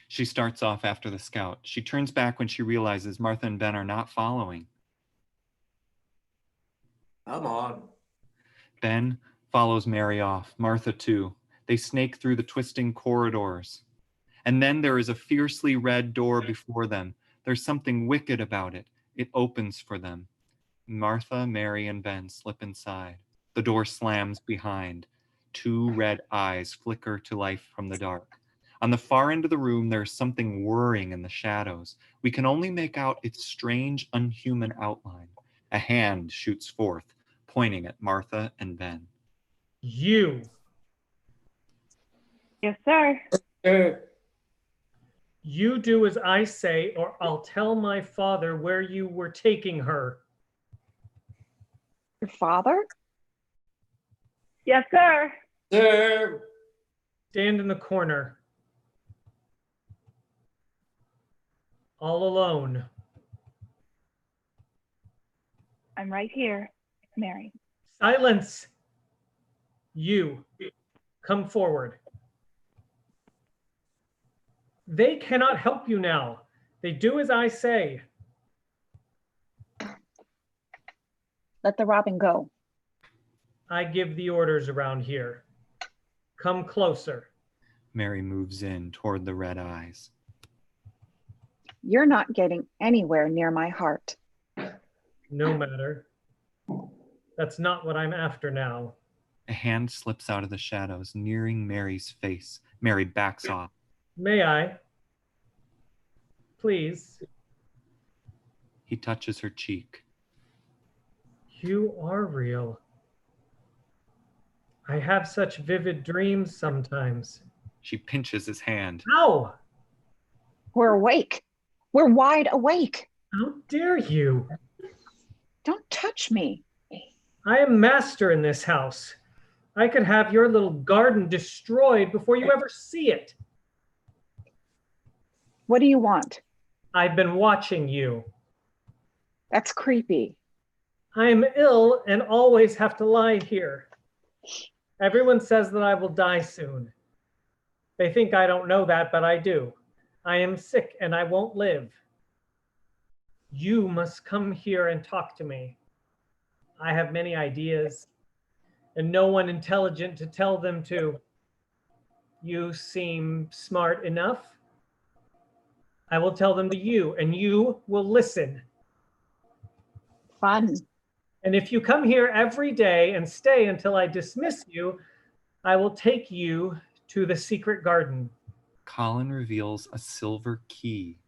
She starts off after the scout. She turns back when she realizes Martha and Ben are not following. Come on. Ben follows Mary off, Martha too. They snake through the twisting corridors. And then there is a fiercely red door before them. There's something wicked about it. It opens for them. Martha, Mary, and Ben slip inside. The door slams behind. 2 red eyes flicker to life from the dark. On the far end of the room, there is something whirring in the shadows. We can only make out its strange, unhuman outline. A hand shoots forth, pointing at Martha and Ben. You. Yes, sir. Sir. You do as I say, or I'll tell my father where you were taking her. Your father? Yes, sir. Sir. Stand in the corner. All alone. I'm right here, Mary. Silence. You. Come forward. They cannot help you now. They do as I say. Let the robin go. I give the orders around here. Come closer. Mary moves in toward the red eyes. You're not getting anywhere near my heart. No matter. That's not what I'm after now. A hand slips out of the shadows, nearing Mary's face. Mary backs off. May I? Please. He touches her cheek. You are real. I have such vivid dreams sometimes. She pinches his hand. Ow! We're awake. We're wide awake. How dare you? Don't touch me. I am master in this house. I could have your little garden destroyed before you ever see it. What do you want? I've been watching you. That's creepy. I am ill and always have to lie here. Everyone says that I will die soon. They think I don't know that, but I do. I am sick and I won't live. You must come here and talk to me. I have many ideas and no one intelligent to tell them to. You seem smart enough. I will tell them to you and you will listen. Fun. And if you come here every day and stay until I dismiss you, I will take you to the secret garden. Colin reveals a silver key.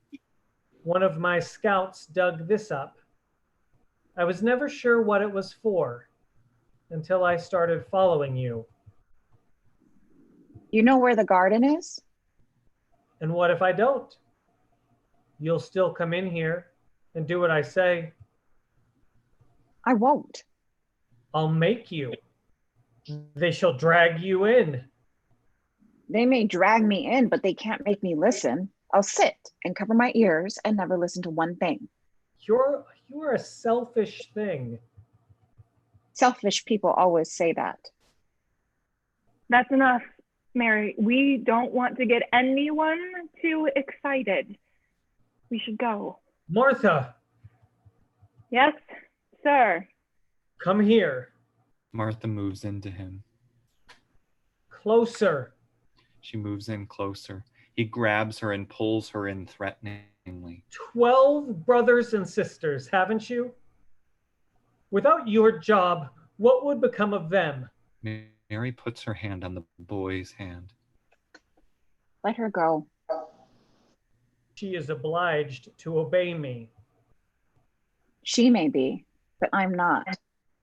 One of my scouts dug this up. I was never sure what it was for until I started following you. You know where the garden is? And what if I don't? You'll still come in here and do what I say. I won't. I'll make you. They shall drag you in. They may drag me in, but they can't make me listen. I'll sit and cover my ears and never listen to one thing. You're a selfish thing. Selfish people always say that. That's enough, Mary. We don't want to get anyone too excited. We should go. Martha, Yes, sir. come here. Martha moves into him. Closer. She moves in closer. He grabs her and pulls her in threateningly. 12 brothers and sisters, haven't you? Without your job, what would become of them? Mary puts her hand on the boy's hand. Let her go. She is obliged to obey me. She may be, but I'm not.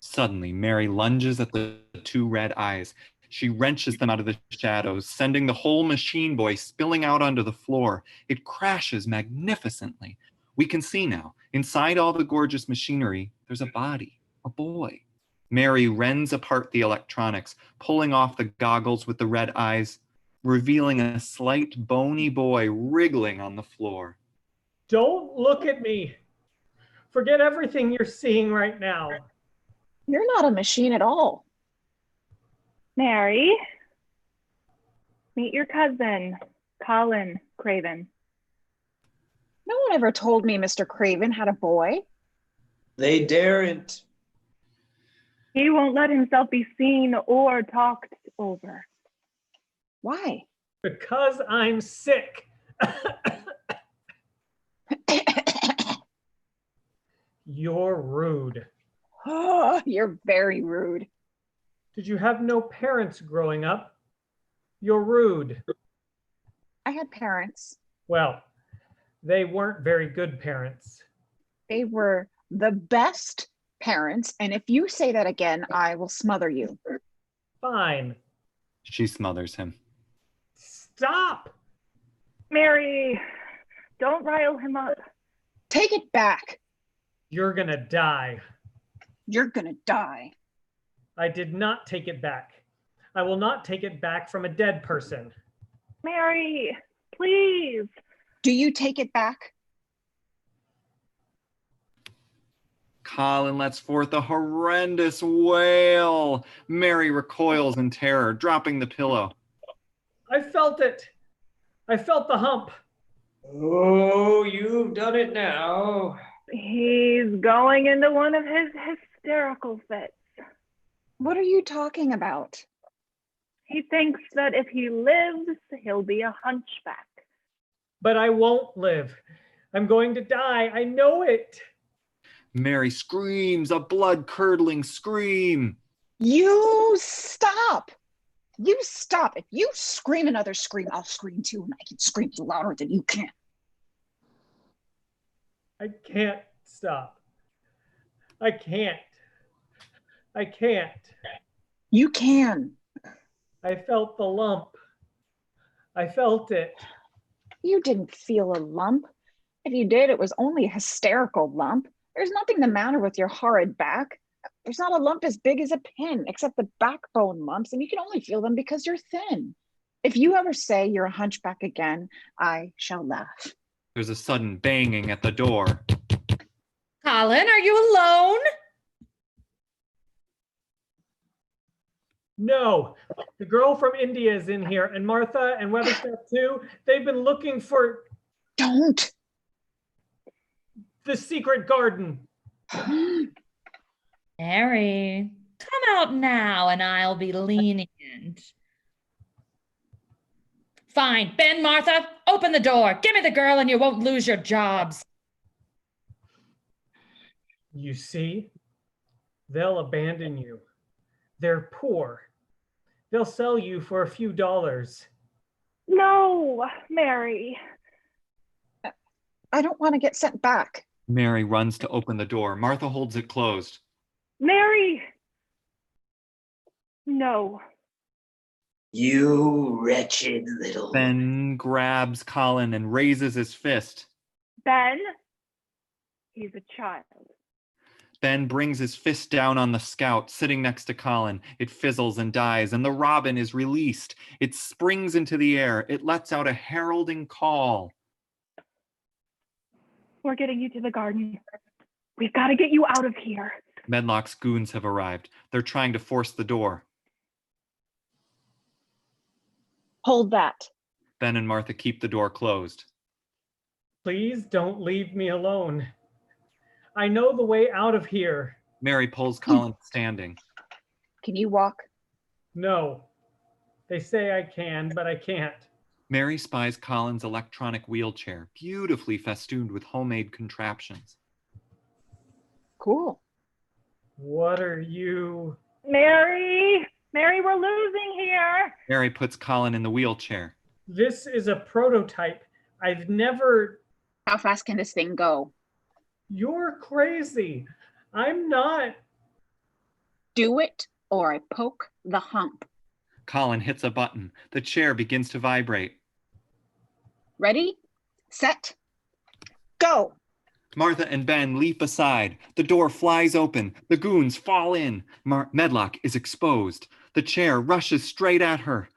Suddenly, Mary lunges at the two red eyes. She wrenches them out of the shadows, sending the whole machine boy spilling out onto the floor. It crashes magnificently. We can see now, inside all the gorgeous machinery, there's a body, a boy. Mary rends apart the electronics, pulling off the goggles with the red eyes, revealing a slight bony boy wriggling on the floor. Don't look at me. Forget everything you're seeing right now. You're not a machine at all. Mary, meet your cousin, Colin Craven. No one ever told me Mr. Craven had a boy. They daren't. He won't let himself be seen or talked over. Why? Because I'm sick. You're rude. Oh, you're very rude. Did you have no parents growing up? You're rude. I had parents. Well, they weren't very good parents. They were the best parents, and if you say that again, I will smother you. Fine. She smothers him. Stop! Mary, don't rile him up. Take it back. You're gonna die. You're gonna die. I did not take it back. I will not take it back from a dead person. Mary, please. Do you take it back? Colin lets forth a horrendous wail. Mary recoils in terror, dropping the pillow. I felt it. I felt the hump. Oh, you've done it now. He's going into one of his hysterical fits. What are you talking about? He thinks that if he lives, he'll be a hunchback. But I won't live. I'm going to die. I know it. Mary screams, a blood-curdling scream. You stop. You stop. If you scream another scream, I'll scream too, and I can scream louder than you can. I can't stop. I can't. I can't. You can. I felt the lump. I felt it. You didn't feel a lump. If you did, it was only a hysterical lump. There's nothing the matter with your horrid back. There's not a lump as big as a pin, except the backbone lumps, and you can only feel them because you're thin. If you ever say you're a hunchback again, I shall laugh. There's a sudden banging at the door. Colin, are you alone? No, the girl from India is in here, and Martha and Weatherstaff too. They've been looking for Don't. the secret garden. Mary, come out now and I'll be lenient. Fine, Ben, Martha, open the door. Give me the girl and you won't lose your jobs. You see, they'll abandon you. They're poor. They'll sell you for a few dollars. No, Mary. I don't want to get sent back. Mary runs to open the door. Martha holds it closed. Mary. No. You wretched little. Ben grabs Colin and raises his fist. Ben, he's a child. Ben brings his fist down on the scout, sitting next to Colin. It fizzles and dies, and the robin is released. It springs into the air. It lets out a heralding call. We're getting you to the garden. We've got to get you out of here. Medlock's goons have arrived. They're trying to force the door. Hold that. Ben and Martha keep the door closed. Please don't leave me alone. I know the way out of here. Mary pulls Colin standing. Can you walk? No. They say I can, but I can't. Mary spies Colin's electronic wheelchair, beautifully festooned with homemade contraptions. Cool. What are you? Mary, we're losing here. Mary puts Colin in the wheelchair. This is a prototype. I've never... How fast can this thing go? You're crazy. I'm not. Do it or I poke the hump. Colin hits a button. The chair begins to vibrate. Ready, set, go. Martha and Ben leap aside. The door flies open. The goons fall in. Medlock is exposed. The chair rushes straight at her.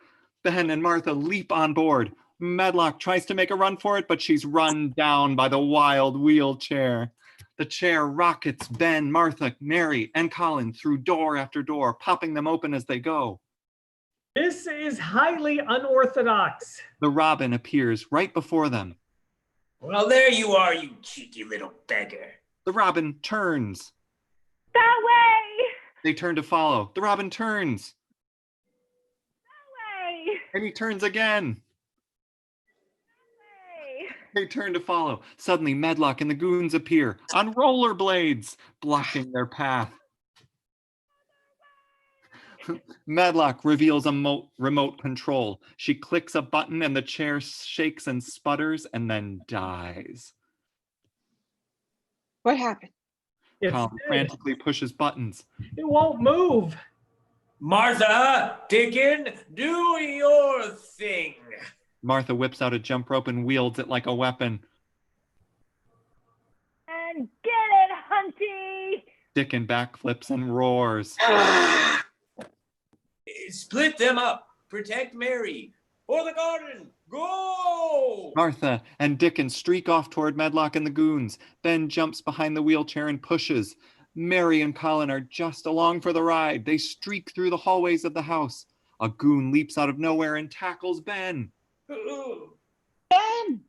Ben and Martha leap on board. Medlock tries to make a run for it, but she's run down by the wild wheelchair. The chair rockets Ben, Martha, Mary, and Colin through door after door, popping them open as they go. This is highly unorthodox. The Robin appears right before them. Well, there you are, you cheeky little beggar. The Robin turns. That way. They turn to follow. The Robin turns. That way. And he turns again. That way. They turn to follow. Suddenly, Medlock and the goons appear on rollerblades, blocking their path. Medlock reveals a remote control. She clicks a button and the chair shakes and sputters and then dies. What happened? Colin frantically pushes buttons. It won't move. Martha, Dickon, do your thing. Martha whips out a jump rope and wields it like a weapon. And get it, Hunty. Dickon backflips and roars. Split them up. Protect Mary. For the garden. Go! Martha and Dickon streak off toward Medlock and the goons. Ben jumps behind the wheelchair and pushes. Mary and Colin are just along for the ride. They streak through the hallways of the house. A goon leaps out of nowhere and tackles Ben. Ben!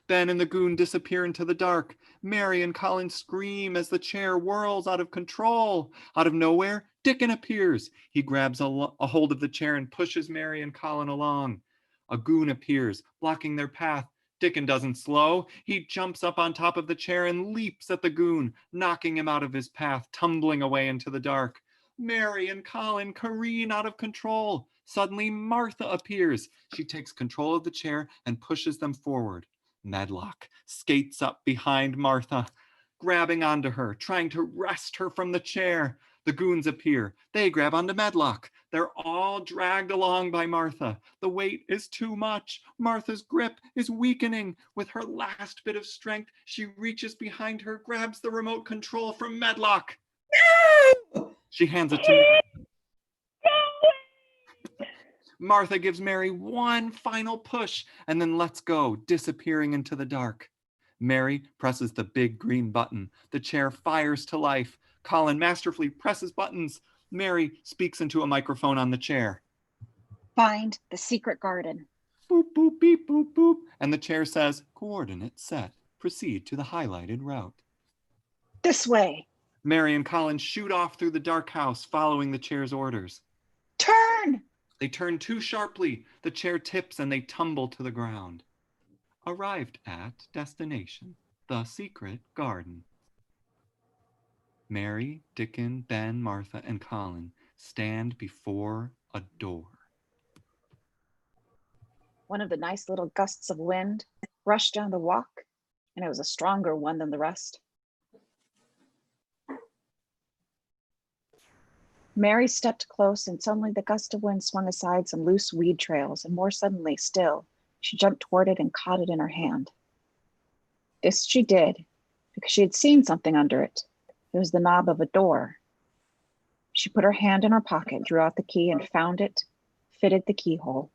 Ben and the goon disappear into the dark. Mary and Colin scream as the chair whirls out of control. Out of nowhere, Dickon appears. He grabs a hold of the chair and pushes Mary and Colin along. A goon appears, blocking their path. Dickon doesn't slow. He jumps up on top of the chair and leaps at the goon, knocking him out of his path, tumbling away into the dark. Mary and Colin careen out of control. Suddenly, Martha appears. She takes control of the chair and pushes them forward. Medlock skates up behind Martha, grabbing onto her, trying to wrest her from the chair. The goons appear. They grab onto Medlock. They're all dragged along by Martha. The weight is too much. Martha's grip is weakening. With her last bit of strength, she reaches behind her, grabs the remote control from Medlock. No! She hands it to Mary. Martha gives Mary one final push and then lets go, disappearing into the dark. Mary presses the big green button. The chair fires to life. Colin masterfully presses buttons. Mary speaks into a microphone on the chair. Find the secret garden. Boop, boop, beep, boop, boop. And the chair says, coordinates set. Proceed to the highlighted route. This way. Mary and Colin shoot off through the dark house, following the chair's orders. Turn! They turn too sharply. The chair tips and they tumble to the ground. Arrived at destination, the secret garden. Mary, Dickon, Ben, Martha, and Colin stand before a door. One of the nice little gusts of wind rushed down the walk, and it was a stronger one than the rest. Mary stepped close, and suddenly the gust of wind swung aside some loose weed trails, and more suddenly still, she jumped toward it and caught it in her hand. This she did because she had seen something under it. It was the knob of a door. She put her hand in her pocket, drew out the key, and found it, fitted the keyhole.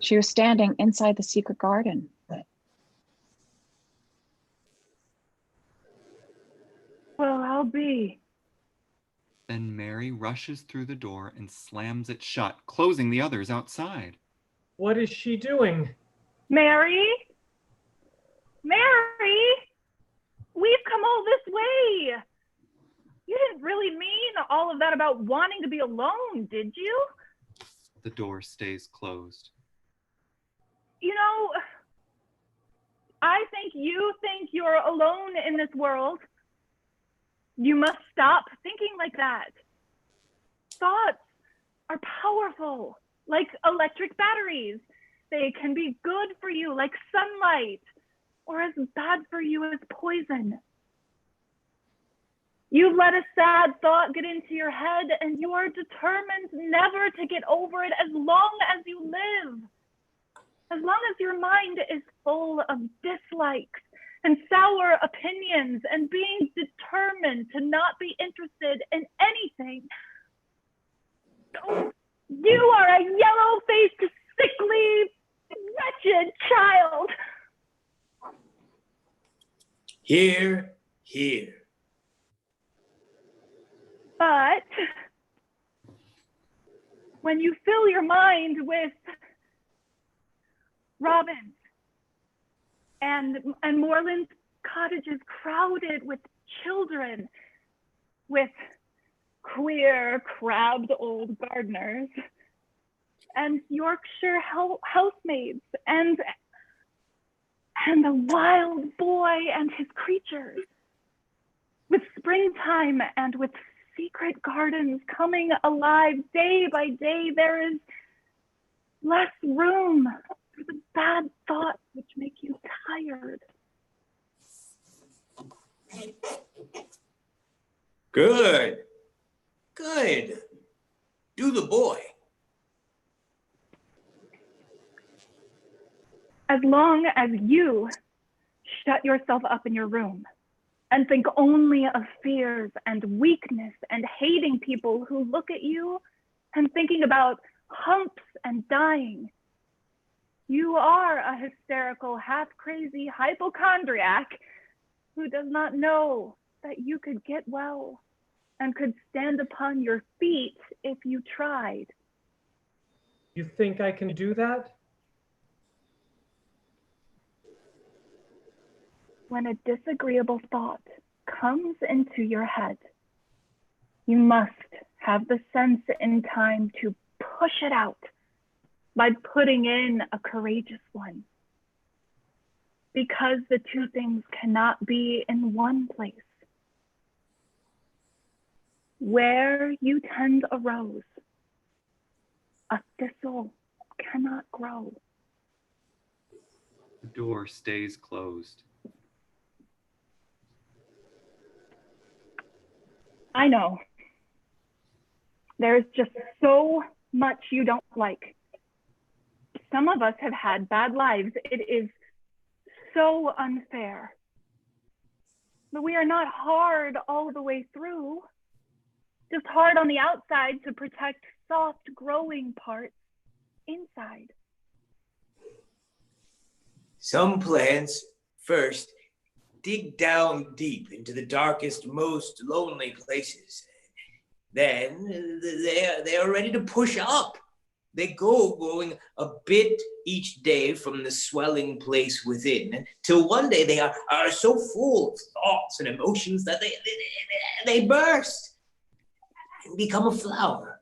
She was standing inside the secret garden. Well, I'll be. Then Mary rushes through the door and slams it shut, closing the others outside. What is she doing? Mary? Mary? We've come all this way. You didn't really mean all of that about wanting to be alone, did you? The door stays closed. You know, I think you think you're alone in this world. You must stop thinking like that. Thoughts are powerful, like electric batteries. They can be good for you, like sunlight, or as bad for you as poison. You let a sad thought get into your head, and you are determined never to get over it as long as you live. As long as your mind is full of dislikes and sour opinions and being determined to not be interested in anything. Oh, you are a yellow-faced, sickly, wretched child. Here, here. But when you fill your mind with robins and moorland cottages crowded with children, with queer, crabbed old gardeners, and Yorkshire housemaids, and a wild boy and his creatures, with springtime and with secret gardens coming alive day by day, there is less room for the bad thoughts which make you tired. Good. Good. Do the boy. As long as you shut yourself up in your room and think only of fears and weakness and hating people who look at you and thinking about humps and dying, you are a hysterical, half-crazy hypochondriac who does not know that you could get well and could stand upon your feet if you tried. You think I can do that? When a disagreeable thought comes into your head, you must have the sense and time to push it out by putting in a courageous one. Because the two things cannot be in one place. Where you tend a rose, a thistle cannot grow. The door stays closed. I know. There's just so much you don't like. Some of us have had bad lives. It is so unfair. But we are not hard all the way through. Just hard on the outside to protect soft growing parts inside. Some plants first dig down deep into the darkest, most lonely places. Then they are ready to push up. They go growing a bit each day from the swelling place within, till one day they are so full of thoughts and emotions that they burst and become a flower.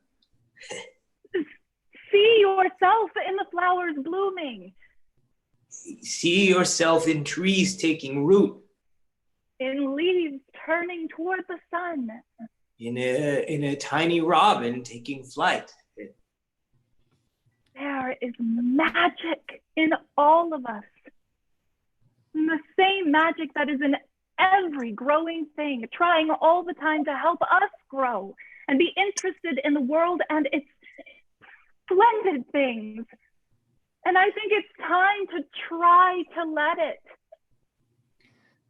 See yourself in the flowers blooming. See yourself in trees taking root. In leaves turning toward the sun. In a tiny robin taking flight. There is magic in all of us. The same magic that is in every growing thing, trying all the time to help us grow and be interested in the world and its splendid things. And I think it's time to try to let it.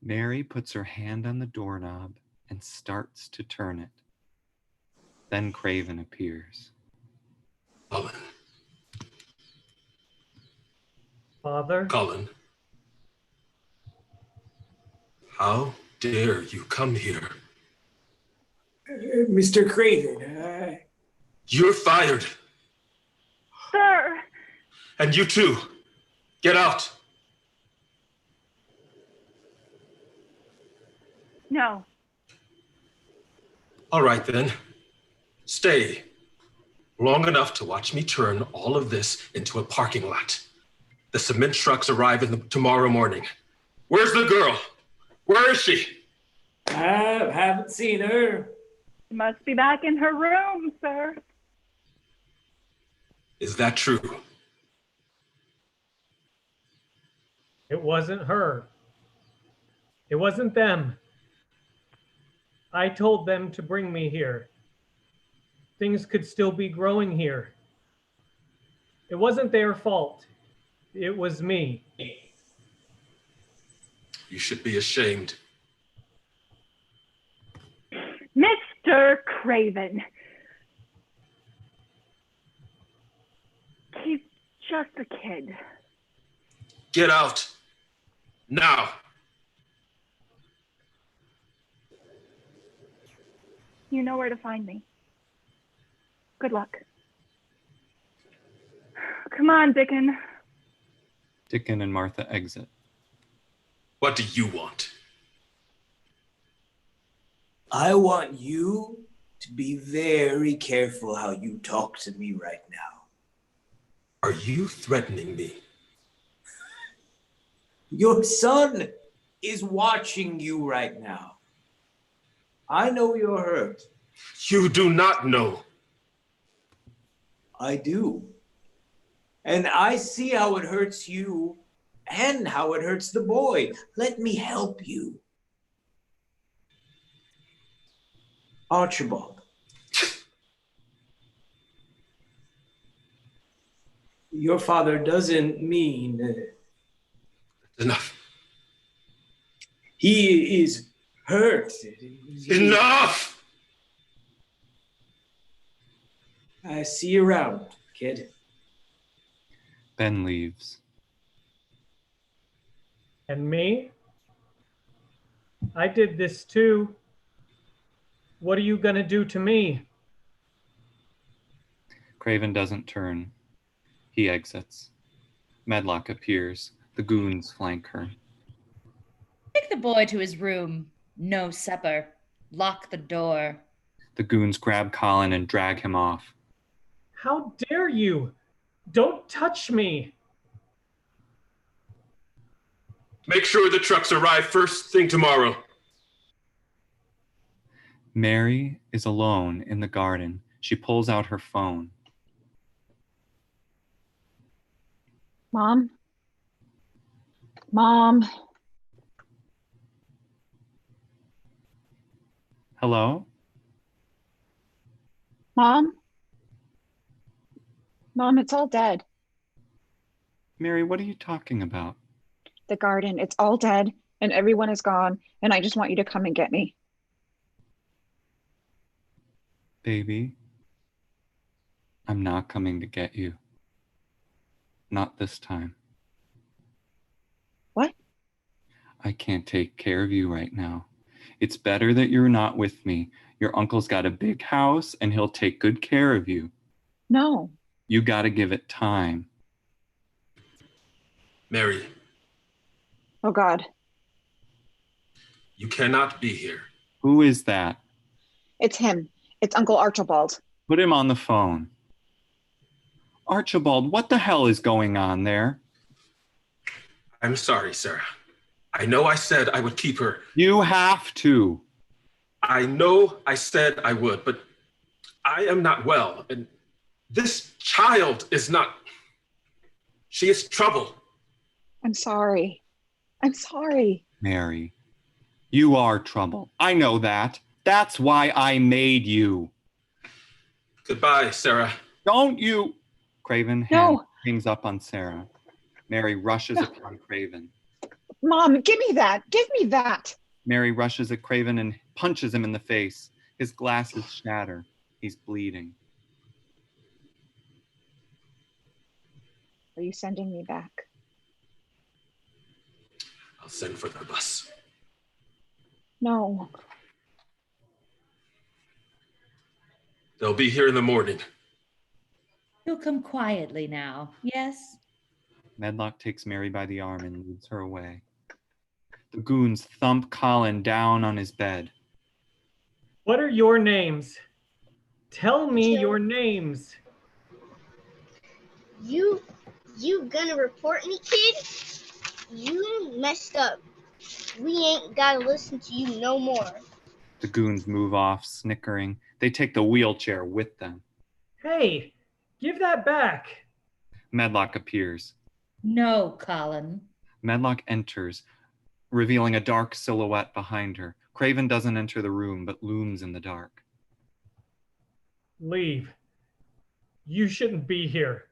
Mary puts her hand on the doorknob and starts to turn it. Then Craven appears. Colin. Father? Colin. How dare you come here? Mr. Craven. You're fired. Sir, And you too. Get out. no. All right then. Stay. Long enough to watch me turn all of this into a parking lot. The cement trucks arrive tomorrow morning. Where's the girl? Where is she? I haven't seen her. She must be back in her room, sir. Is that true? It wasn't her. It wasn't them. I told them to bring me here. Things could still be growing here. It wasn't their fault. It was me. You should be ashamed. Mr. Craven. He's just a kid. Get out. Now. You know where to find me. Good luck. Come on, Dickon. Dickon and Martha exit. What do you want? I want you to be very careful how you talk to me right now. Are you threatening me? Your son is watching you right now. I know you're hurt. You do not know. I do. And I see how it hurts you and how it hurts the boy. Let me help you. Archibald. Your father doesn't mean... Enough. He is hurt. Enough! I see you around, kid. Ben leaves. And me? I did this too. What are you gonna do to me? Craven doesn't turn. He exits. Medlock appears. The goons flank her. Take the boy to his room. No supper. Lock the door. The goons grab Colin and drag him off. How dare you? Don't touch me. Make sure the trucks arrive first thing tomorrow. Mary is alone in the garden. She pulls out her phone. Mom? Mom? Hello? Mom? Mom, it's all dead. Mary, what are you talking about? The garden, it's all dead and everyone is gone and I just want you to come and get me. Baby, I'm not coming to get you. Not this time. What? I can't take care of you right now. It's better that you're not with me. Your uncle's got a big house and he'll take good care of you. No. You gotta give it time. Mary, Oh God. you cannot be here. Who is that? It's him. It's Uncle Archibald. Put him on the phone. Archibald, what the hell is going on there? I'm sorry, Sarah. I know I said I would keep her. You have to. I know I said I would, but I am not well. And this child is not. She is trouble. I'm sorry. I'm sorry. Mary, you are trouble. I know that. That's why I made you. Goodbye, Sarah. Don't you? Craven No. hangs up on Sarah. Mary rushes upon Craven. Mom, give me that. Give me that. Mary rushes at Craven and punches him in the face. His glasses shatter. He's bleeding. Are you sending me back? I'll send for the bus. No. They'll be here in the morning. You'll come quietly now, yes? Medlock takes Mary by the arm and leads her away. The goons thump Colin down on his bed. What are your names? Tell me Joe. your names. You gonna report me, kid? You messed up. We ain't gotta listen to you no more. The goons move off, snickering. They take the wheelchair with them. Hey, give that back. Medlock appears. No, Colin. Medlock enters, revealing a dark silhouette behind her. Craven doesn't enter the room, but looms in the dark. Leave. You shouldn't be here.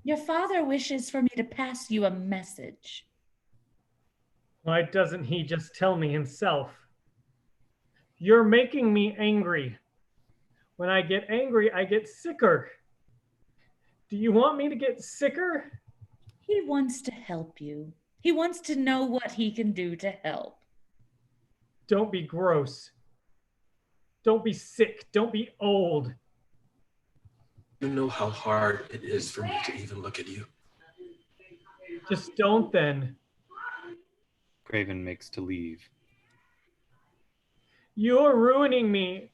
Your father wishes for me to pass you a message. Why doesn't he just tell me himself? You're making me angry. When I get angry, I get sicker. Do you want me to get sicker? He wants to help you. He wants to know what he can do to help. Don't be gross. Don't be sick. Don't be old. You know how hard it is for me to even look at you. Just don't then. Craven makes to leave. You're ruining me.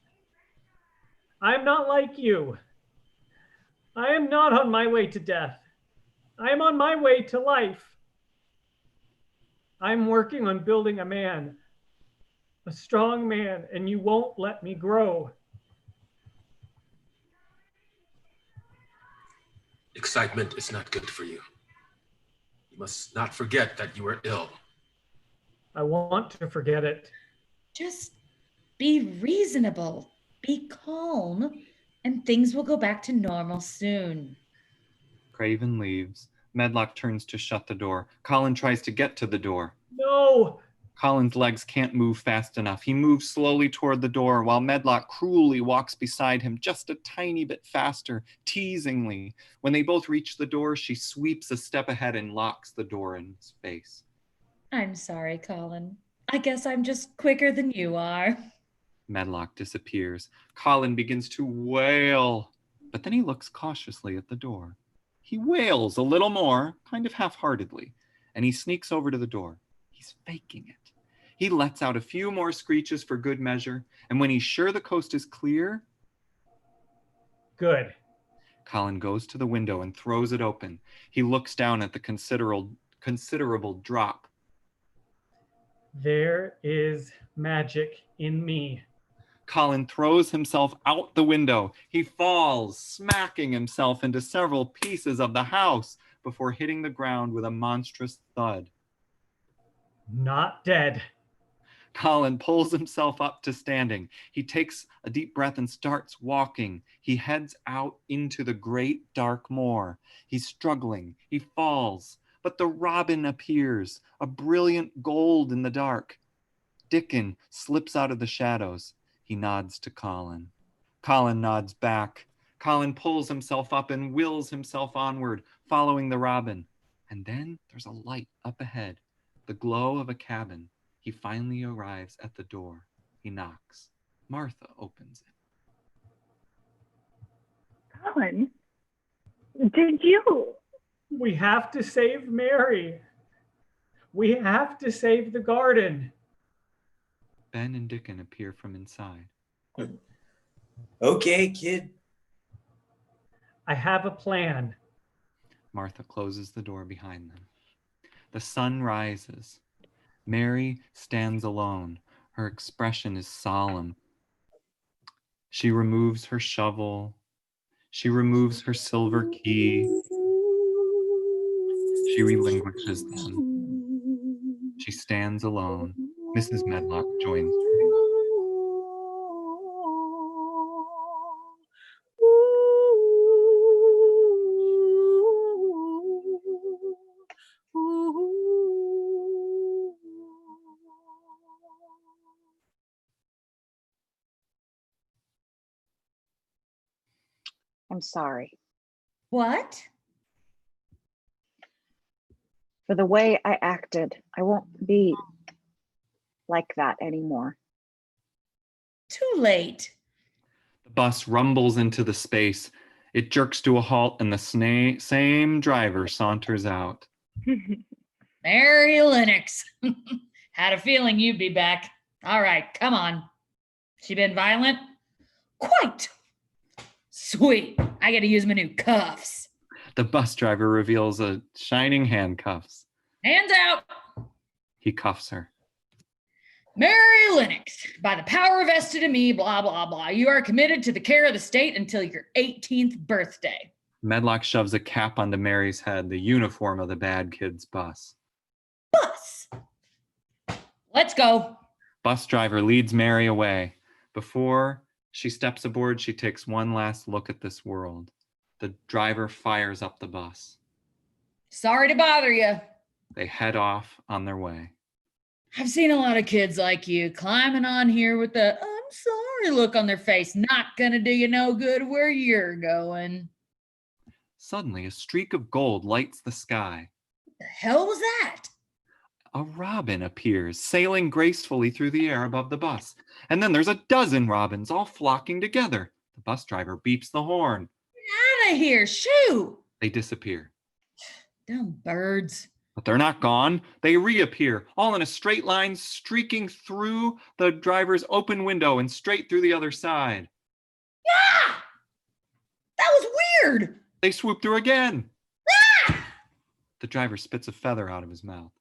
I'm not like you. I am not on my way to death. I am on my way to life. I'm working on building a man, a strong man, and you won't let me grow. Excitement is not good for you. You must not forget that you are ill. I want to forget it. Just be reasonable, be calm, and things will go back to normal soon. Craven leaves. Medlock turns to shut the door. Colin tries to get to the door. No! Colin's legs can't move fast enough. He moves slowly toward the door while Medlock cruelly walks beside him just a tiny bit faster, teasingly. When they both reach the door, she sweeps a step ahead and locks the door in his face. I'm sorry, Colin. I guess I'm just quicker than you are. Medlock disappears. Colin begins to wail, but then he looks cautiously at the door. He wails a little more, kind of half-heartedly, and he sneaks over to the door. He's faking it. He lets out a few more screeches for good measure, and when he's sure the coast is clear, Good. Colin goes to the window and throws it open. He looks down at the considerable drop. There is magic in me. Colin throws himself out the window. He falls, smacking himself into several pieces of the house before hitting the ground with a monstrous thud. Not dead. Colin pulls himself up to standing. He takes a deep breath and starts walking. He heads out into the great dark moor. He's struggling. He falls. But the robin appears, a brilliant gold in the dark. Dickon slips out of the shadows. He nods to Colin. Colin nods back. Colin pulls himself up and wills himself onward, following the robin. And then there's a light up ahead, the glow of a cabin. He finally arrives at the door. He knocks. Martha opens it. Colin, did you? We have to save Mary. We have to save the garden. Ben and Dickon appear from inside. Okay, kid. I have a plan. Martha closes the door behind them. The sun rises. Mary stands alone. Her expression is solemn. She removes her shovel. She removes her silver key. She relinquishes them. She stands alone. Mrs. Medlock joins her. I'm sorry What? for the way I acted. I won't be like that anymore. Too late. The bus rumbles into the space. It jerks to a halt and the same driver saunters out. Mary Lennox. Had a feeling you'd be back. All right, come on. She been violent? Quite. Sweet. I gotta use my new cuffs. The bus driver reveals a shining handcuffs. Hands out. He cuffs her. Mary Lennox, by the power vested in me, blah, blah, blah, you are committed to the care of the state until your 18th birthday. Medlock shoves a cap onto Mary's head, the uniform of the bad kid's bus. Bus. Let's go. Bus driver leads Mary away. Before she steps aboard, she takes one last look at this world. The driver fires up the bus. Sorry to bother you. They head off on their way. I've seen a lot of kids like you climbing on here with the I'm sorry look on their face. Not gonna do you no good where you're going. Suddenly, a streak of gold lights the sky. What the hell was that? A robin appears, sailing gracefully through the air above the bus. And then there's a dozen robins all flocking together. The bus driver beeps the horn. Get out of here, shoo! They disappear. Dumb birds. But they're not gone. They reappear, all in a straight line, streaking through the driver's open window and straight through the other side. Yeah! That was weird! They swoop through again. The driver spits a feather out of his mouth.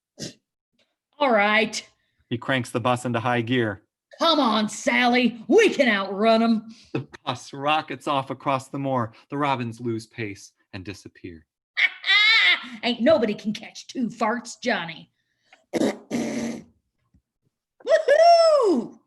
All right. He cranks the bus into high gear. Come on, Sally. We can outrun them. The bus rockets off across the moor. The robins lose pace and disappear. Ain't nobody can catch two farts, Johnny. Woohoo!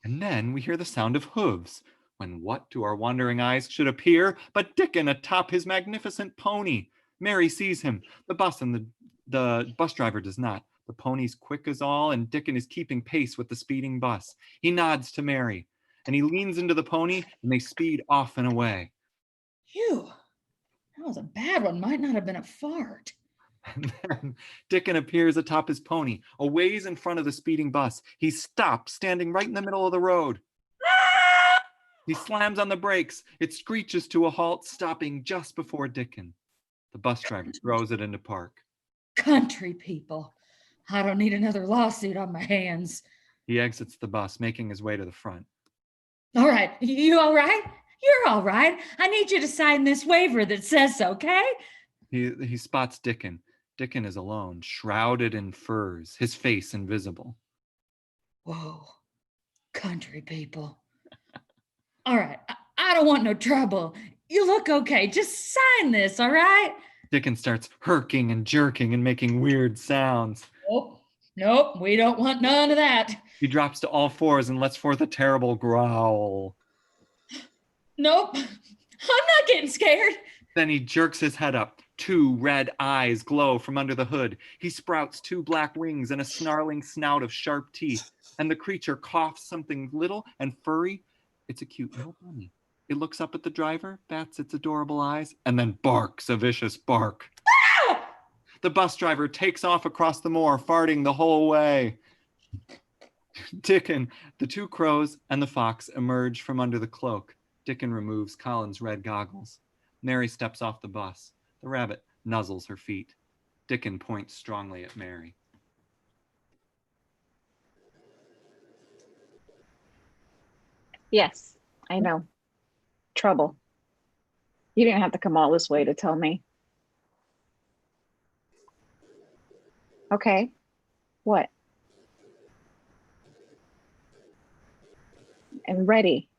And then we hear the sound of hooves, when what to our wandering eyes should appear but Dickon atop his magnificent pony. Mary sees him. The bus driver does not. The pony's quick as all, and Dickon is keeping pace with the speeding bus. He nods to Mary, and he leans into the pony, and they speed off and away. Phew, that was a bad one. Might not have been a fart. And then Dickon appears atop his pony, a ways in front of the speeding bus. He stops, standing right in the middle of the road. He slams on the brakes. It screeches to a halt, stopping just before Dickon. The bus driver throws it into park. Country people. I don't need another lawsuit on my hands. He exits the bus, making his way to the front. All right, you all right? You're all right. I need you to sign this waiver that says so, okay? He spots Dickon. Dickon is alone, shrouded in furs, his face invisible. Whoa, country people. All right, I don't want no trouble. You look okay. Just sign this, all right? Dickon starts herking and jerking and making weird sounds. Nope, we don't want none of that. He drops to all fours and lets forth a terrible growl. Nope, I'm not getting scared. Then he jerks his head up. 2 red eyes glow from under the hood. He sprouts 2 black wings and a snarling snout of sharp teeth. And the creature coughs something little and furry. It's a cute little bunny. It looks up at the driver, bats its adorable eyes, and then barks a vicious bark. Ah! The bus driver takes off across the moor, farting the whole way. Dickon, the 2 crows, and the fox emerge from under the cloak. Dickon removes Colin's red goggles. Mary steps off the bus. The rabbit nuzzles her feet. Dickon points strongly at Mary. Yes, I know. Trouble. You didn't have to come all this way to tell me. Okay. What? I'm ready.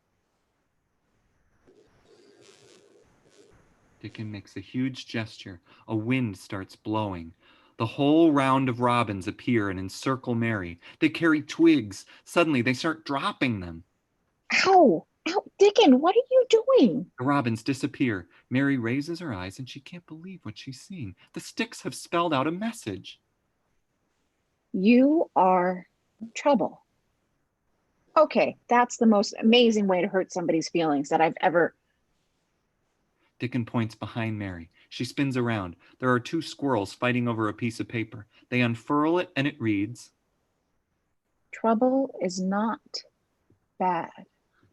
Dickon makes a huge gesture. A wind starts blowing. The whole round of robins appear and encircle Mary. They carry twigs. Suddenly, they start dropping them. Ow! Ow! Dickon, what are you doing? The robins disappear. Mary raises her eyes and she can't believe what she's seeing. The sticks have spelled out a message. You are trouble. Okay, that's the most amazing way to hurt somebody's feelings that I've ever... Dickon points behind Mary. She spins around. There are 2 squirrels fighting over a piece of paper. They unfurl it and it reads, Trouble is not bad.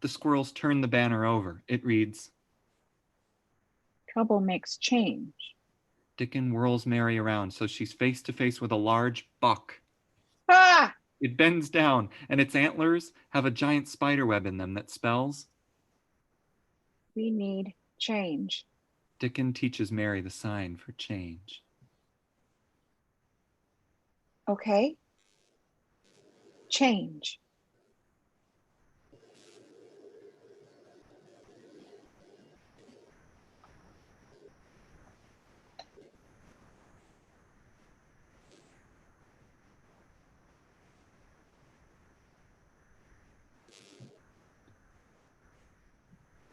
The squirrels turn the banner over. It reads, Trouble makes change. Dickon whirls Mary around so she's face to face with a large buck. Ah! It bends down, and its antlers have a giant spider web in them that spells. We need change. Dickon teaches Mary the sign for change. Okay? Change.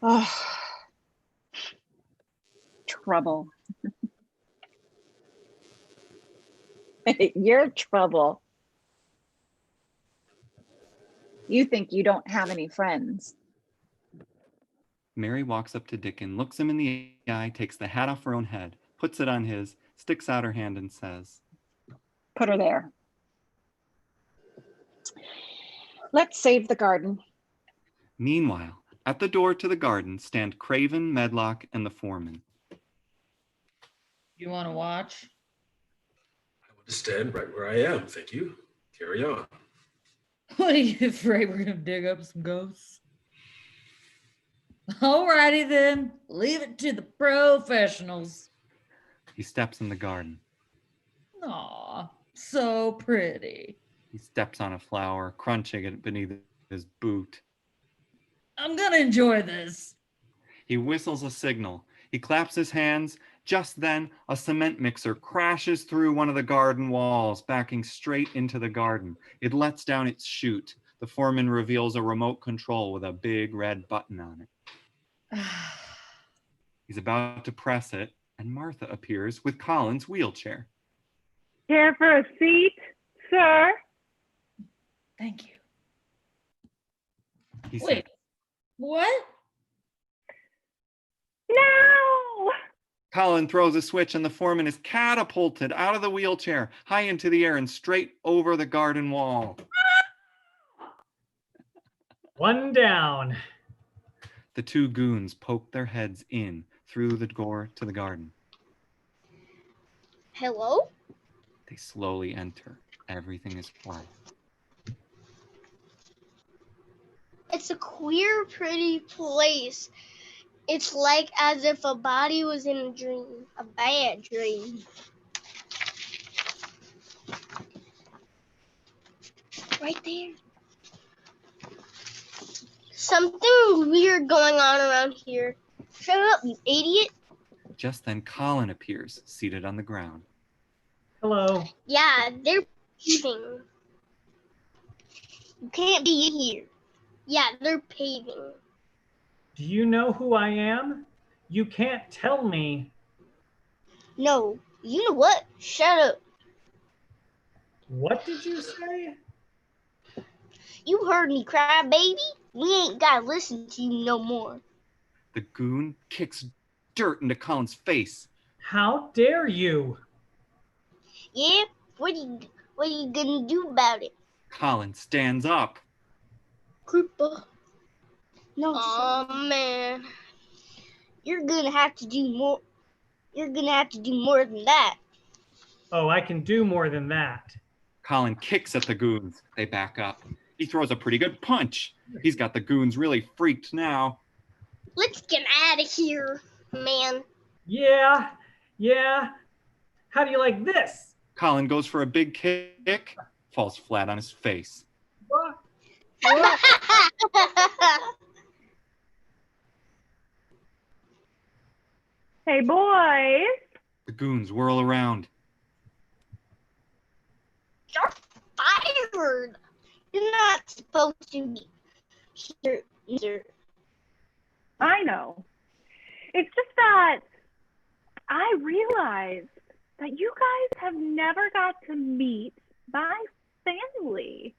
Oh, trouble. You're trouble. You think you don't have any friends. Mary walks up to Dickon, looks him in the eye, takes the hat off her own head, puts it on his, sticks out her hand and says, Put her there. Let's save the garden. Meanwhile, at the door to the garden stand Craven, Medlock, and the foreman. You want to watch? I will just stand right where I am, thank you. Carry on. What, are you afraid we're gonna dig up some ghosts? Alrighty then, leave it to the professionals. He steps in the garden. Aw, so pretty. He steps on a flower, crunching it beneath his boot. I'm gonna enjoy this. He whistles a signal. He claps his hands. Just then, a cement mixer crashes through one of the garden walls, backing straight into the garden. It lets down its chute. The foreman reveals a remote control with a big red button on it. He's about to press it, and Martha appears with Colin's wheelchair. Care for a seat, sir? Thank you. He Wait, said, what? No! Colin throws a switch and the foreman is catapulted out of the wheelchair, high into the air and straight over the garden wall. One down. The two goons poke their heads in through the door to the garden. Hello? They slowly enter. Everything is quiet. It's a queer, pretty place. It's like as if a body was in a dream, a bad dream. Right there. Something weird going on around here. Shut up, you idiot. Just then Colin appears, seated on the ground. Hello. Yeah, they're paving. You can't be here. Yeah, they're paving. Do you know who I am? You can't tell me. No, you know what? Shut up. What did you say? You heard me cry, baby. We ain't gotta listen to you no more. The goon kicks dirt into Colin's face. How dare you? Yeah? What are you gonna do about it? Colin stands up. Creeper. No. Oh man. You're gonna have to do more. You're gonna have to do more than that. Oh, I can do more than that. Colin kicks at the goons. They back up. He throws a pretty good punch. He's got the goons really freaked now. Let's get out of here, man. Yeah. How do you like this? Colin goes for a big kick, falls flat on his face. What? Hey, boys. The goons whirl around. You're fired. You're not supposed to be here either. I know. It's just that I realized that you guys have never got to meet my family.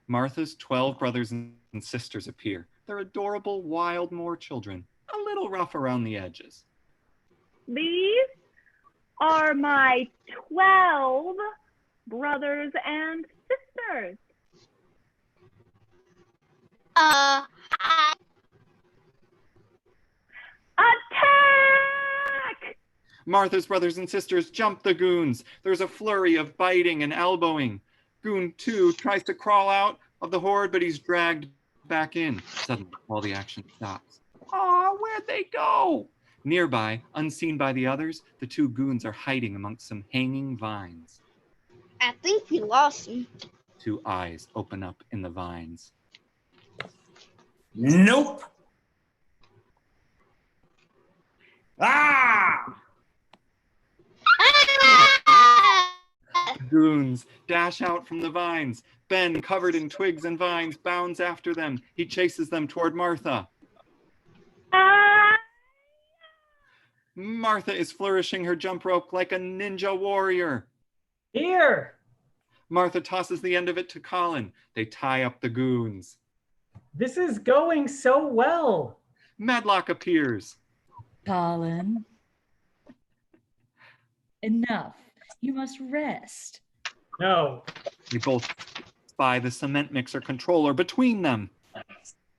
Martha's 12 brothers and sisters appear. They're adorable, wild moor children, a little rough around the edges. These are my 12 brothers and sisters. Hi. Martha's brothers and sisters jump the goons. There's a flurry of biting and elbowing. Goon 2 tries to crawl out of the horde, but he's dragged back in. Suddenly, all the action stops. Aw, where'd they go? Nearby, unseen by the others, the 2 goons are hiding amongst some hanging vines. I think we lost him. 2 eyes open up in the vines. Nope. Ah! Goons dash out from the vines. Ben, covered in twigs and vines, bounds after them. He chases them toward Martha. Martha is flourishing her jump rope like a ninja warrior. Here! Martha tosses the end of it to Colin. They tie up the goons. This is going so well. Medlock appears. Colin. Enough. You must rest. No. They both spy the cement mixer controller between them.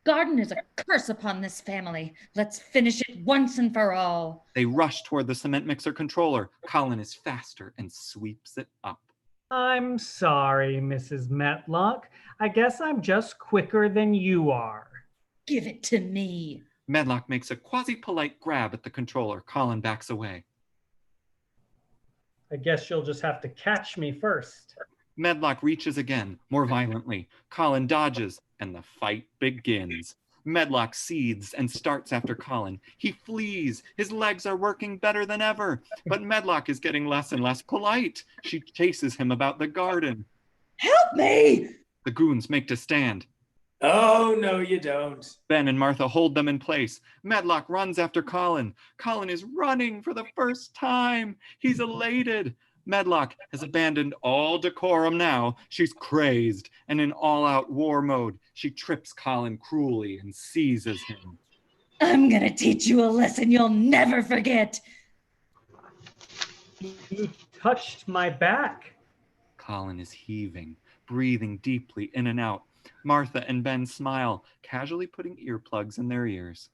Garden is a curse upon this family. Let's finish it once and for all. They rush toward the cement mixer controller. Colin is faster and sweeps it up. I'm sorry, Mrs. Metlock. I guess I'm just quicker than you are. Give it to me. Medlock makes a quasi-polite grab at the controller. Colin backs away. I guess you'll just have to catch me first. Medlock reaches again, more violently. Colin dodges, and the fight begins. Medlock seethes and starts after Colin. He flees. His legs are working better than ever. But Medlock is getting less and less polite. She chases him about the garden. Help me! The goons make to stand. Oh, no, you don't. Ben and Martha hold them in place. Medlock runs after Colin. Colin is running for the first time. He's elated. Medlock has abandoned all decorum now. She's crazed and in all-out war mode. She trips Colin cruelly and seizes him. I'm gonna teach you a lesson you'll never forget. You touched my back. Colin is heaving, breathing deeply in and out. Martha and Ben smile, casually putting earplugs in their ears.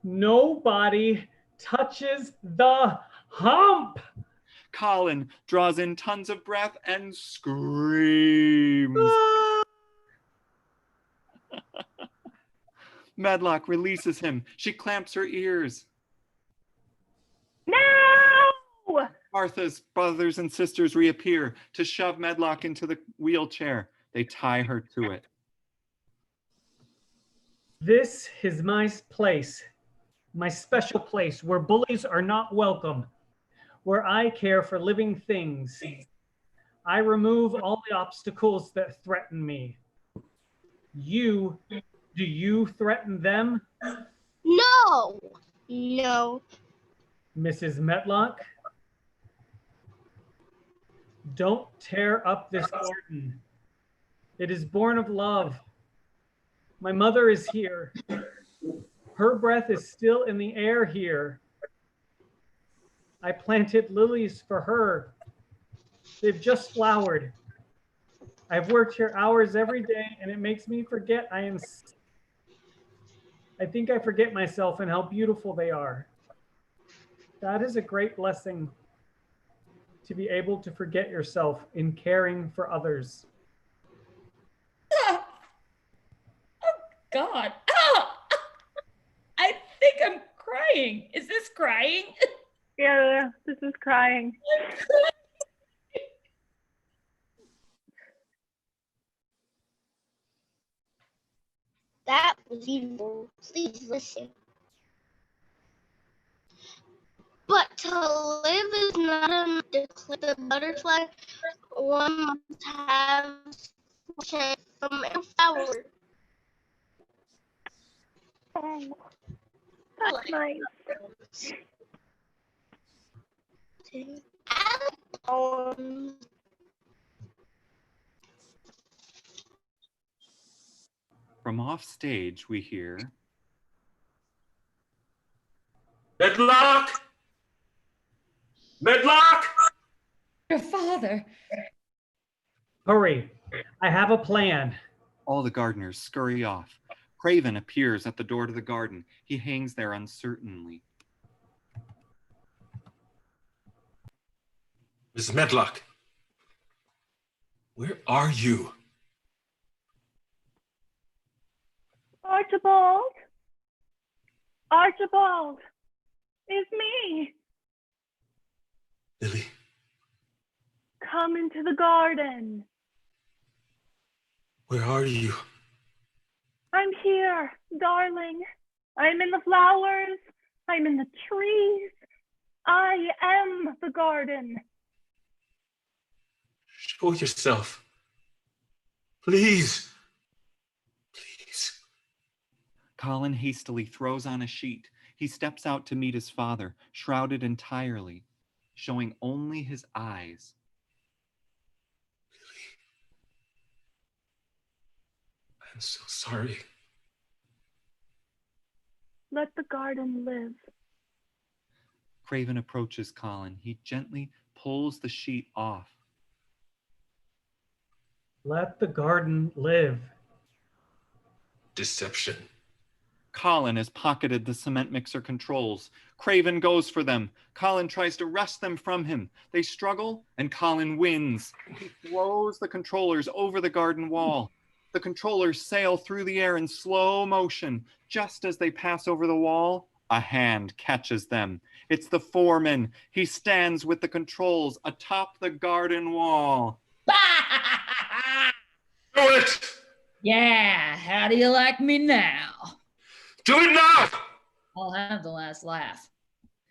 Nobody touches the hump. Colin draws in tons of breath and screams. Medlock releases him. She clamps her ears. No! Martha's brothers and sisters reappear to shove Medlock into the wheelchair. They tie her to it. This is my place, my special place where bullies are not welcome, where I care for living things. I remove all the obstacles that threaten me. Do you threaten them? No. No. Mrs. Metlock? Don't tear up this garden. It is born of love. My mother is here. Her breath is still in the air here. I planted lilies for her. They've just flowered. I've worked here hours every day, and it makes me forget I think I forget myself and how beautiful they are. That is a great blessing, to be able to forget yourself in caring for others. Oh, God. Oh, I think I'm crying. Is this crying? Yeah, this is crying. That was evil. Please listen. But to live is not enough to click the butterfly. One must have sunshine from a flower. Oh, that's nice. From off stage, we hear, Medlock! Medlock! Your father. Hurry, I have a plan. all the gardeners scurry off. Craven appears at the door to the garden. He hangs there uncertainly. Miss Medlock, where are you? Archibald! Archibald! It's me! Lily, Come into the garden. where are you? I'm here, darling. I'm in the flowers. I'm in the trees. I am the garden. Show yourself. Please. Please. Colin hastily throws on a sheet. He steps out to meet his father, shrouded entirely, showing only his eyes. I'm so sorry. Let the garden live. Craven approaches Colin. He gently pulls the sheet off. Let the garden live. Deception. Colin has pocketed the cement mixer controls. Craven goes for them. Colin tries to wrest them from him. They struggle, and Colin wins. He throws the controllers over the garden wall. The controllers sail through the air in slow motion. Just as they pass over the wall, a hand catches them. It's the foreman. He stands with the controls atop the garden wall. Do it! Yeah, how do you like me now? Do it now! I'll have the last laugh.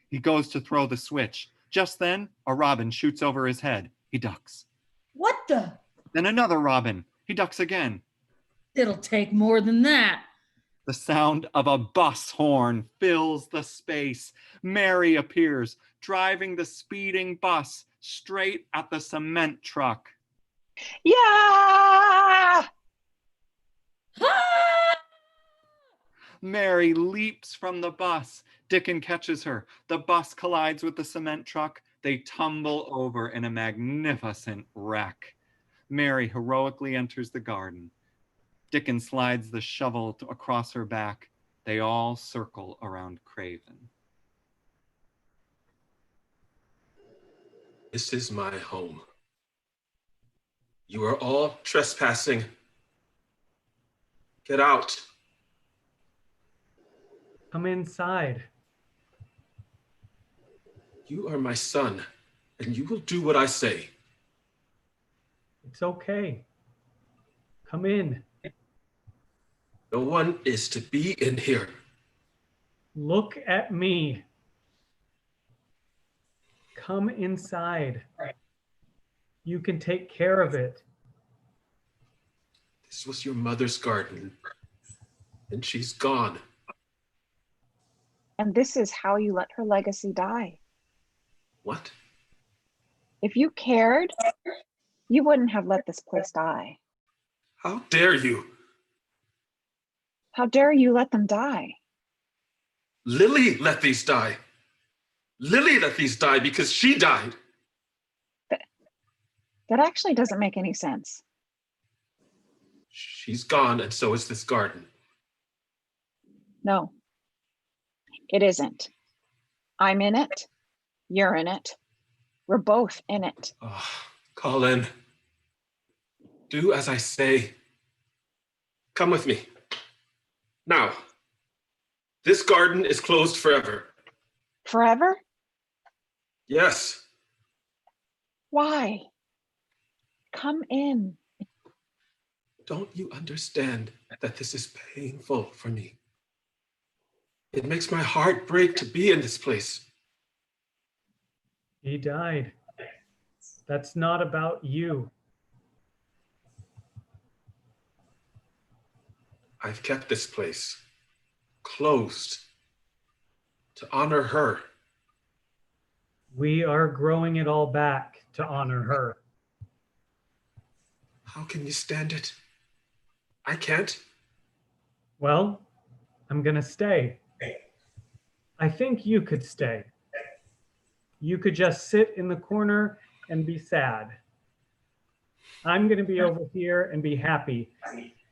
He goes to throw the switch. Just then, a robin shoots over his head. He ducks. What the? Then another robin. He ducks again. It'll take more than that. The sound of a bus horn fills the space. Mary appears, driving the speeding bus straight at the cement truck. Yeah! Mary leaps from the bus. Dickon catches her. The bus collides with the cement truck. They tumble over in a magnificent wreck. Mary heroically enters the garden. Dickon slides the shovel across her back. They all circle around Craven. This is my home. You are all trespassing. Get out. Come inside. You are my son, and you will do what I say. It's okay. Come in. No one is to be in here. Look at me. Come inside. You can take care of it. This was your mother's garden, and she's gone. And this is how you let her legacy die. What? If you cared, you wouldn't have let this place die. How dare you? How dare you let them die? Lily let these die. Lily let these die because she died. That actually doesn't make any sense. She's gone, and so is this garden. No, it isn't. I'm in it. You're in it. We're both in it. Oh, Colin, do as I say. Come with me. Now, this garden is closed forever. Forever? Yes. Why? Come in. Don't you understand that this is painful for me? It makes my heart break to be in this place. He died. That's not about you. I've kept this place closed to honor her. We are growing it all back to honor her. How can you stand it? I can't. Well, I'm gonna stay. I think you could stay. You could just sit in the corner and be sad. I'm gonna be over here and be happy.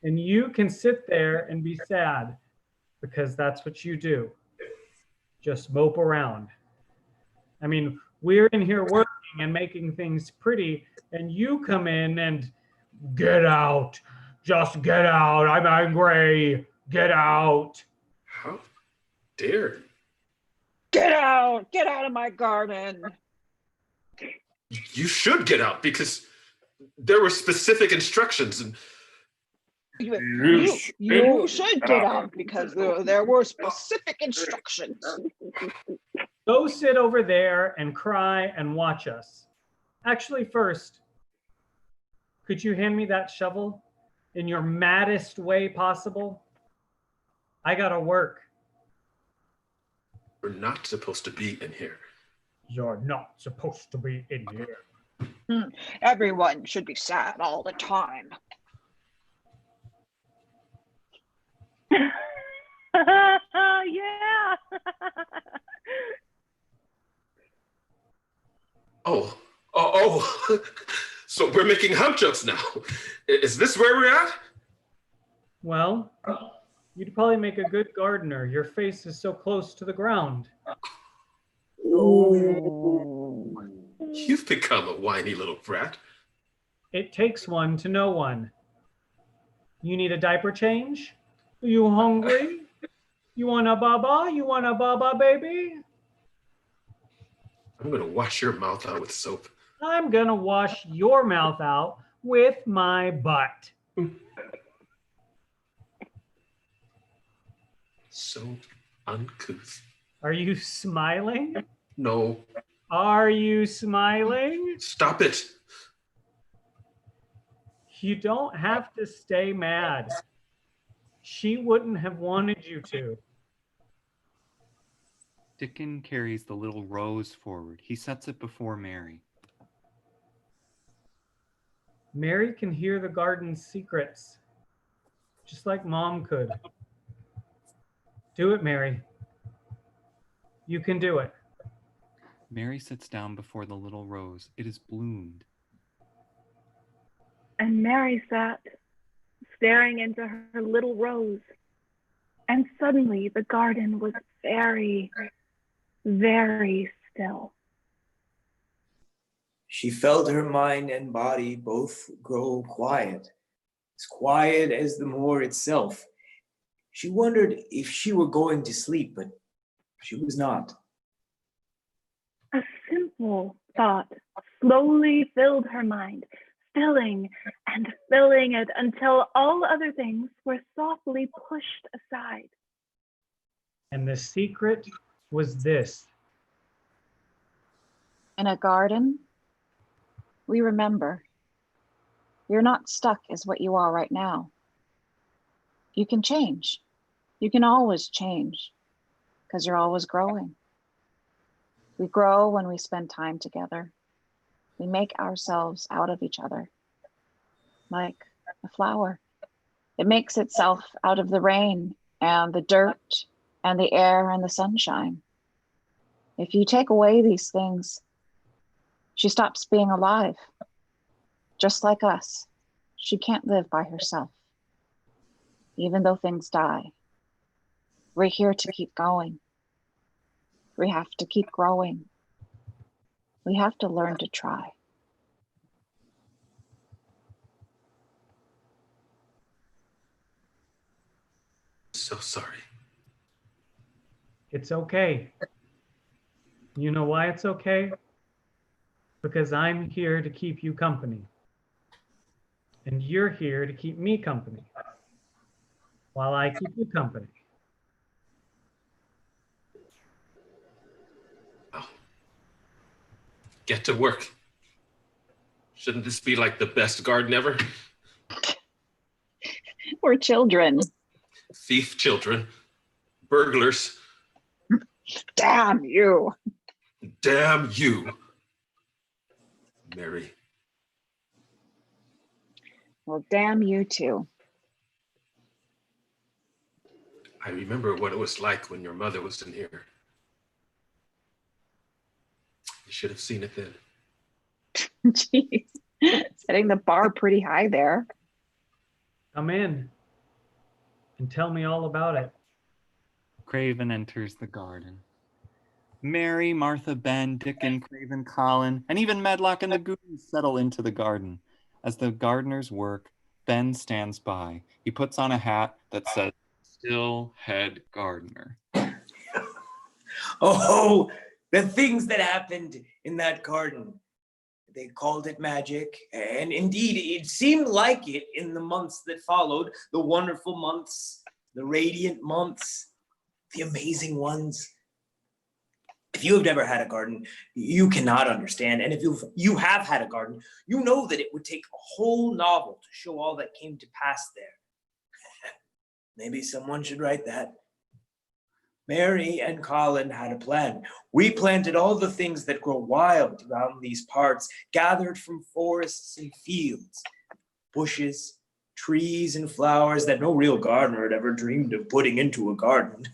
And you can sit there and be sad because that's what you do. Just mope around. I mean, We're in here working and making things pretty, and you come in and get out. Just get out. I'm angry. Get out. How dare you? Get out! Get out of my garden! You should get out because there were specific instructions and You should get out because there were specific instructions. Go sit over there and cry and watch us. Actually, first, could you hand me that shovel in your maddest way possible? I gotta work. we're not supposed to be in here. You're not supposed to be in here. Everyone should be sad all the time. Yeah. Oh. So we're making hump jokes now. Is this where we're at? Well, you'd probably make a good gardener. Your face is so close to the ground. You've become a whiny little brat. It takes one to know one. You need a diaper change? Are you hungry? You want a baba? You want a baba, baby? I'm gonna wash your mouth out with soap. I'm gonna wash your mouth out with my butt. So uncouth. Are you smiling? No, Are you smiling? stop it. You don't have to stay mad. She wouldn't have wanted you to. Dickon carries the little rose forward. He sets it before Mary. Mary can hear the garden's secrets, just like Mom could. Do it, Mary. You can do it. Mary sits down before the little rose. It is bloomed. And Mary sat, staring into her little rose. And suddenly the garden was very, very still. She felt her mind and body both grow quiet, as quiet as the moor itself. She wondered if she were going to sleep, but she was not. A simple thought slowly filled her mind, filling and filling it until all other things were softly pushed aside. And the secret was this. In a garden, we remember you're not stuck as what you are right now. You can change. You can always change because you're always growing. We grow when we spend time together. We make ourselves out of each other, like a flower. It makes itself out of the rain and the dirt and the air and the sunshine. If you take away these things, she stops being alive. Just like us, she can't live by herself. Even though things die, we're here to keep going. We have to keep growing. We have to learn to try. So sorry. It's okay. You know why it's okay? Because I'm here to keep you company. And you're here to keep me company while I keep you company. Oh. Get to work. Shouldn't this be like the best garden ever? We're children. Thief children, burglars. Damn you. Damn you, Mary. Well, damn you too. I remember what it was like when your mother was in here. You should have seen it then. Jeez, setting the bar pretty high there. Come in and tell me all about it. Craven enters the garden. Mary, Martha, Ben, Dickon, Craven, Colin, and even Medlock and the Goons settle into the garden. As the gardeners work, Ben stands by. He puts on a hat that says, "Still Head Gardener." Oh, the things that happened in that garden. They called it magic, and indeed it seemed like it in the months that followed, the wonderful months, the radiant months, the amazing ones. If you have never had a garden, you cannot understand. And if you have had a garden, you know that it would take a whole novel to show all that came to pass there. Maybe someone should write that. Mary and Colin had a plan. We planted all the things that grow wild around these parts, gathered from forests and fields, bushes, trees, and flowers that no real gardener had ever dreamed of putting into a garden.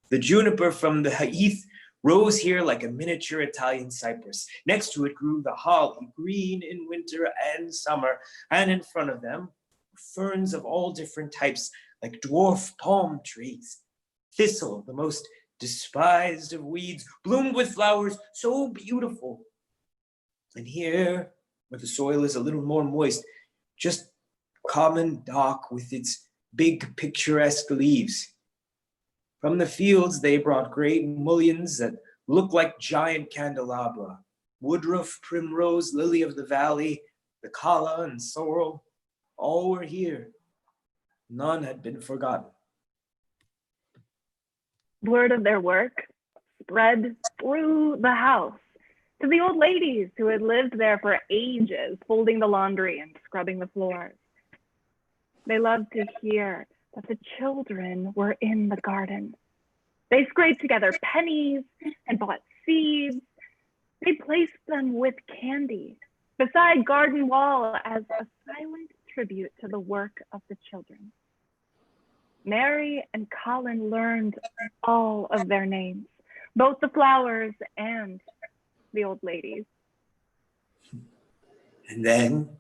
The juniper from the heath rose here like a miniature Italian cypress. Next to it grew the holly, green in winter and summer, and in front of them, ferns of all different types, like dwarf palm trees. Thistle, the most despised of weeds, bloomed with flowers so beautiful. And here, where the soil is a little more moist, just common dock with its big picturesque leaves. From the fields, they brought great mullions that looked like giant candelabra. Woodruff, primrose, lily of the valley, the calla and sorrel, all were here. None had been forgotten. Word of their work spread through the house to the old ladies who had lived there for ages, folding the laundry and scrubbing the floors. They loved to hear that the children were in the garden. They scraped together pennies and bought seeds. They placed them with candy beside garden wall as a silent tribute to the work of the children. Mary and Colin learned all of their names, both the flowers and the old ladies. And then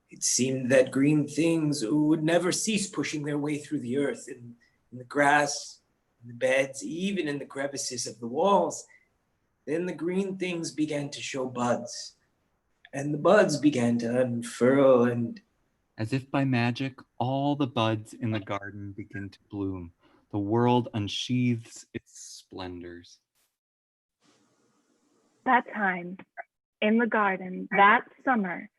it seemed that green things would never cease pushing their way through the earth, in the grass, in the beds, even in the crevices of the walls. Then the green things began to show buds, and the buds began to unfurl, and as if by magic, all the buds in the garden begin to bloom. The world unsheathes its splendors. That time in the garden, that summer,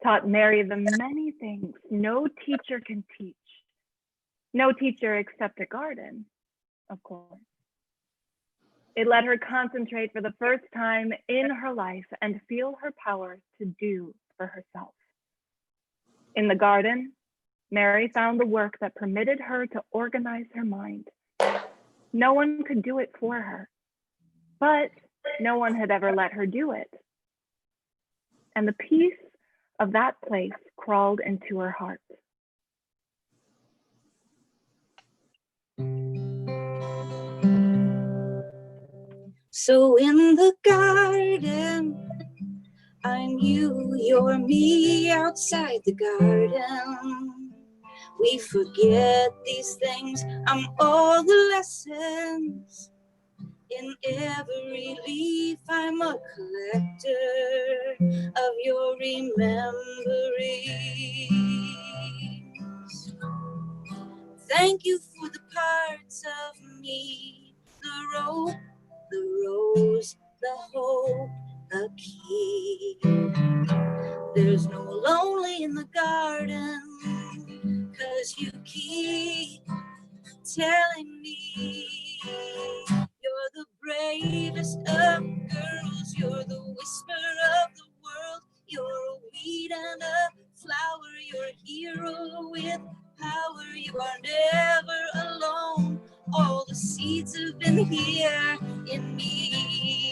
taught Mary the many things no teacher can teach. No teacher except a garden, of course. It let her concentrate for the first time in her life and feel her power to do for herself. In the garden, Mary found the work that permitted her to organize her mind. No one could do it for her, but no one had ever let her do it. And the peace of that place crawled into her heart. So in the garden, I knew you're me outside the garden. We forget these things, I'm all the lessons. In every leaf, I'm a collector of your rememberings. Thank you for the parts of me, the rope, the rose, the hope, the key. There's no lonely in the garden, 'cause you keep telling me you're the bravest of girls, you're the whisper of the world, you're a weed and a flower, you're a hero with power, you are never alone, all the seeds have been here in me.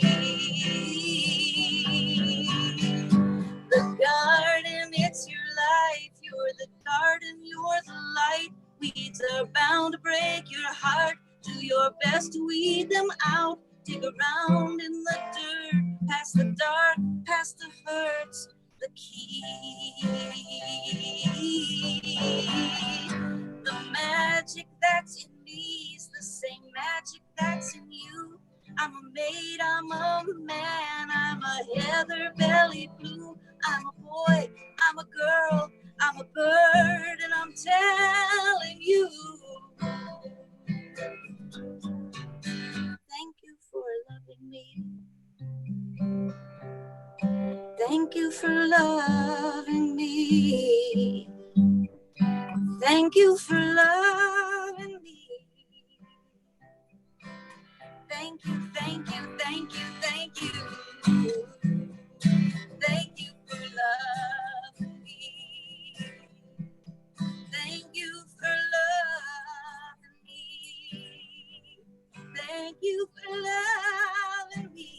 The garden, it's your life, you're the garden, you're the light, weeds are bound to break your heart, do your best to weed them out, dig around in the dirt, past the dark, past the hurts, the key. The magic that's in me is the same magic that's in you. I'm a maid, I'm a man, I'm a heather belly blue. I'm a boy, I'm a girl, I'm a bird, and I'm telling you. Thank you for loving me. Thank you for loving me. Thank you for loving me. Thank you, thank you, thank you, thank you. Thank you for loving me. Thank you for loving me. Thank you for loving me.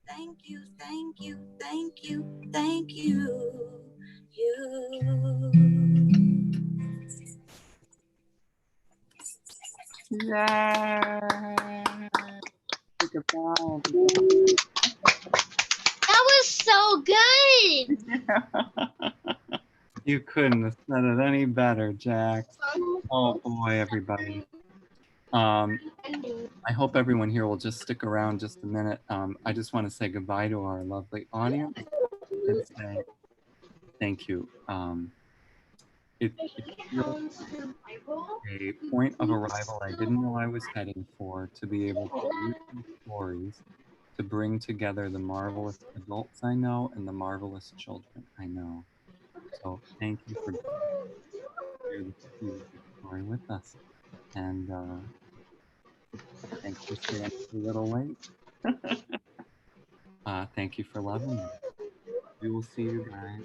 Thank you, thank you, thank you, thank you. That was so good. You couldn't have said it any better, Jax. Oh boy, everybody. I hope everyone here will just stick around just a minute. I just want to say goodbye to our lovely audience and say thank you. It feels a point of arrival I didn't know I was heading for, to be able to use these stories to bring together the marvelous adults I know and the marvelous children I know. So thank you for sharing this story with us. And thanks for staying a little late. Thank you for loving me. We will see you guys.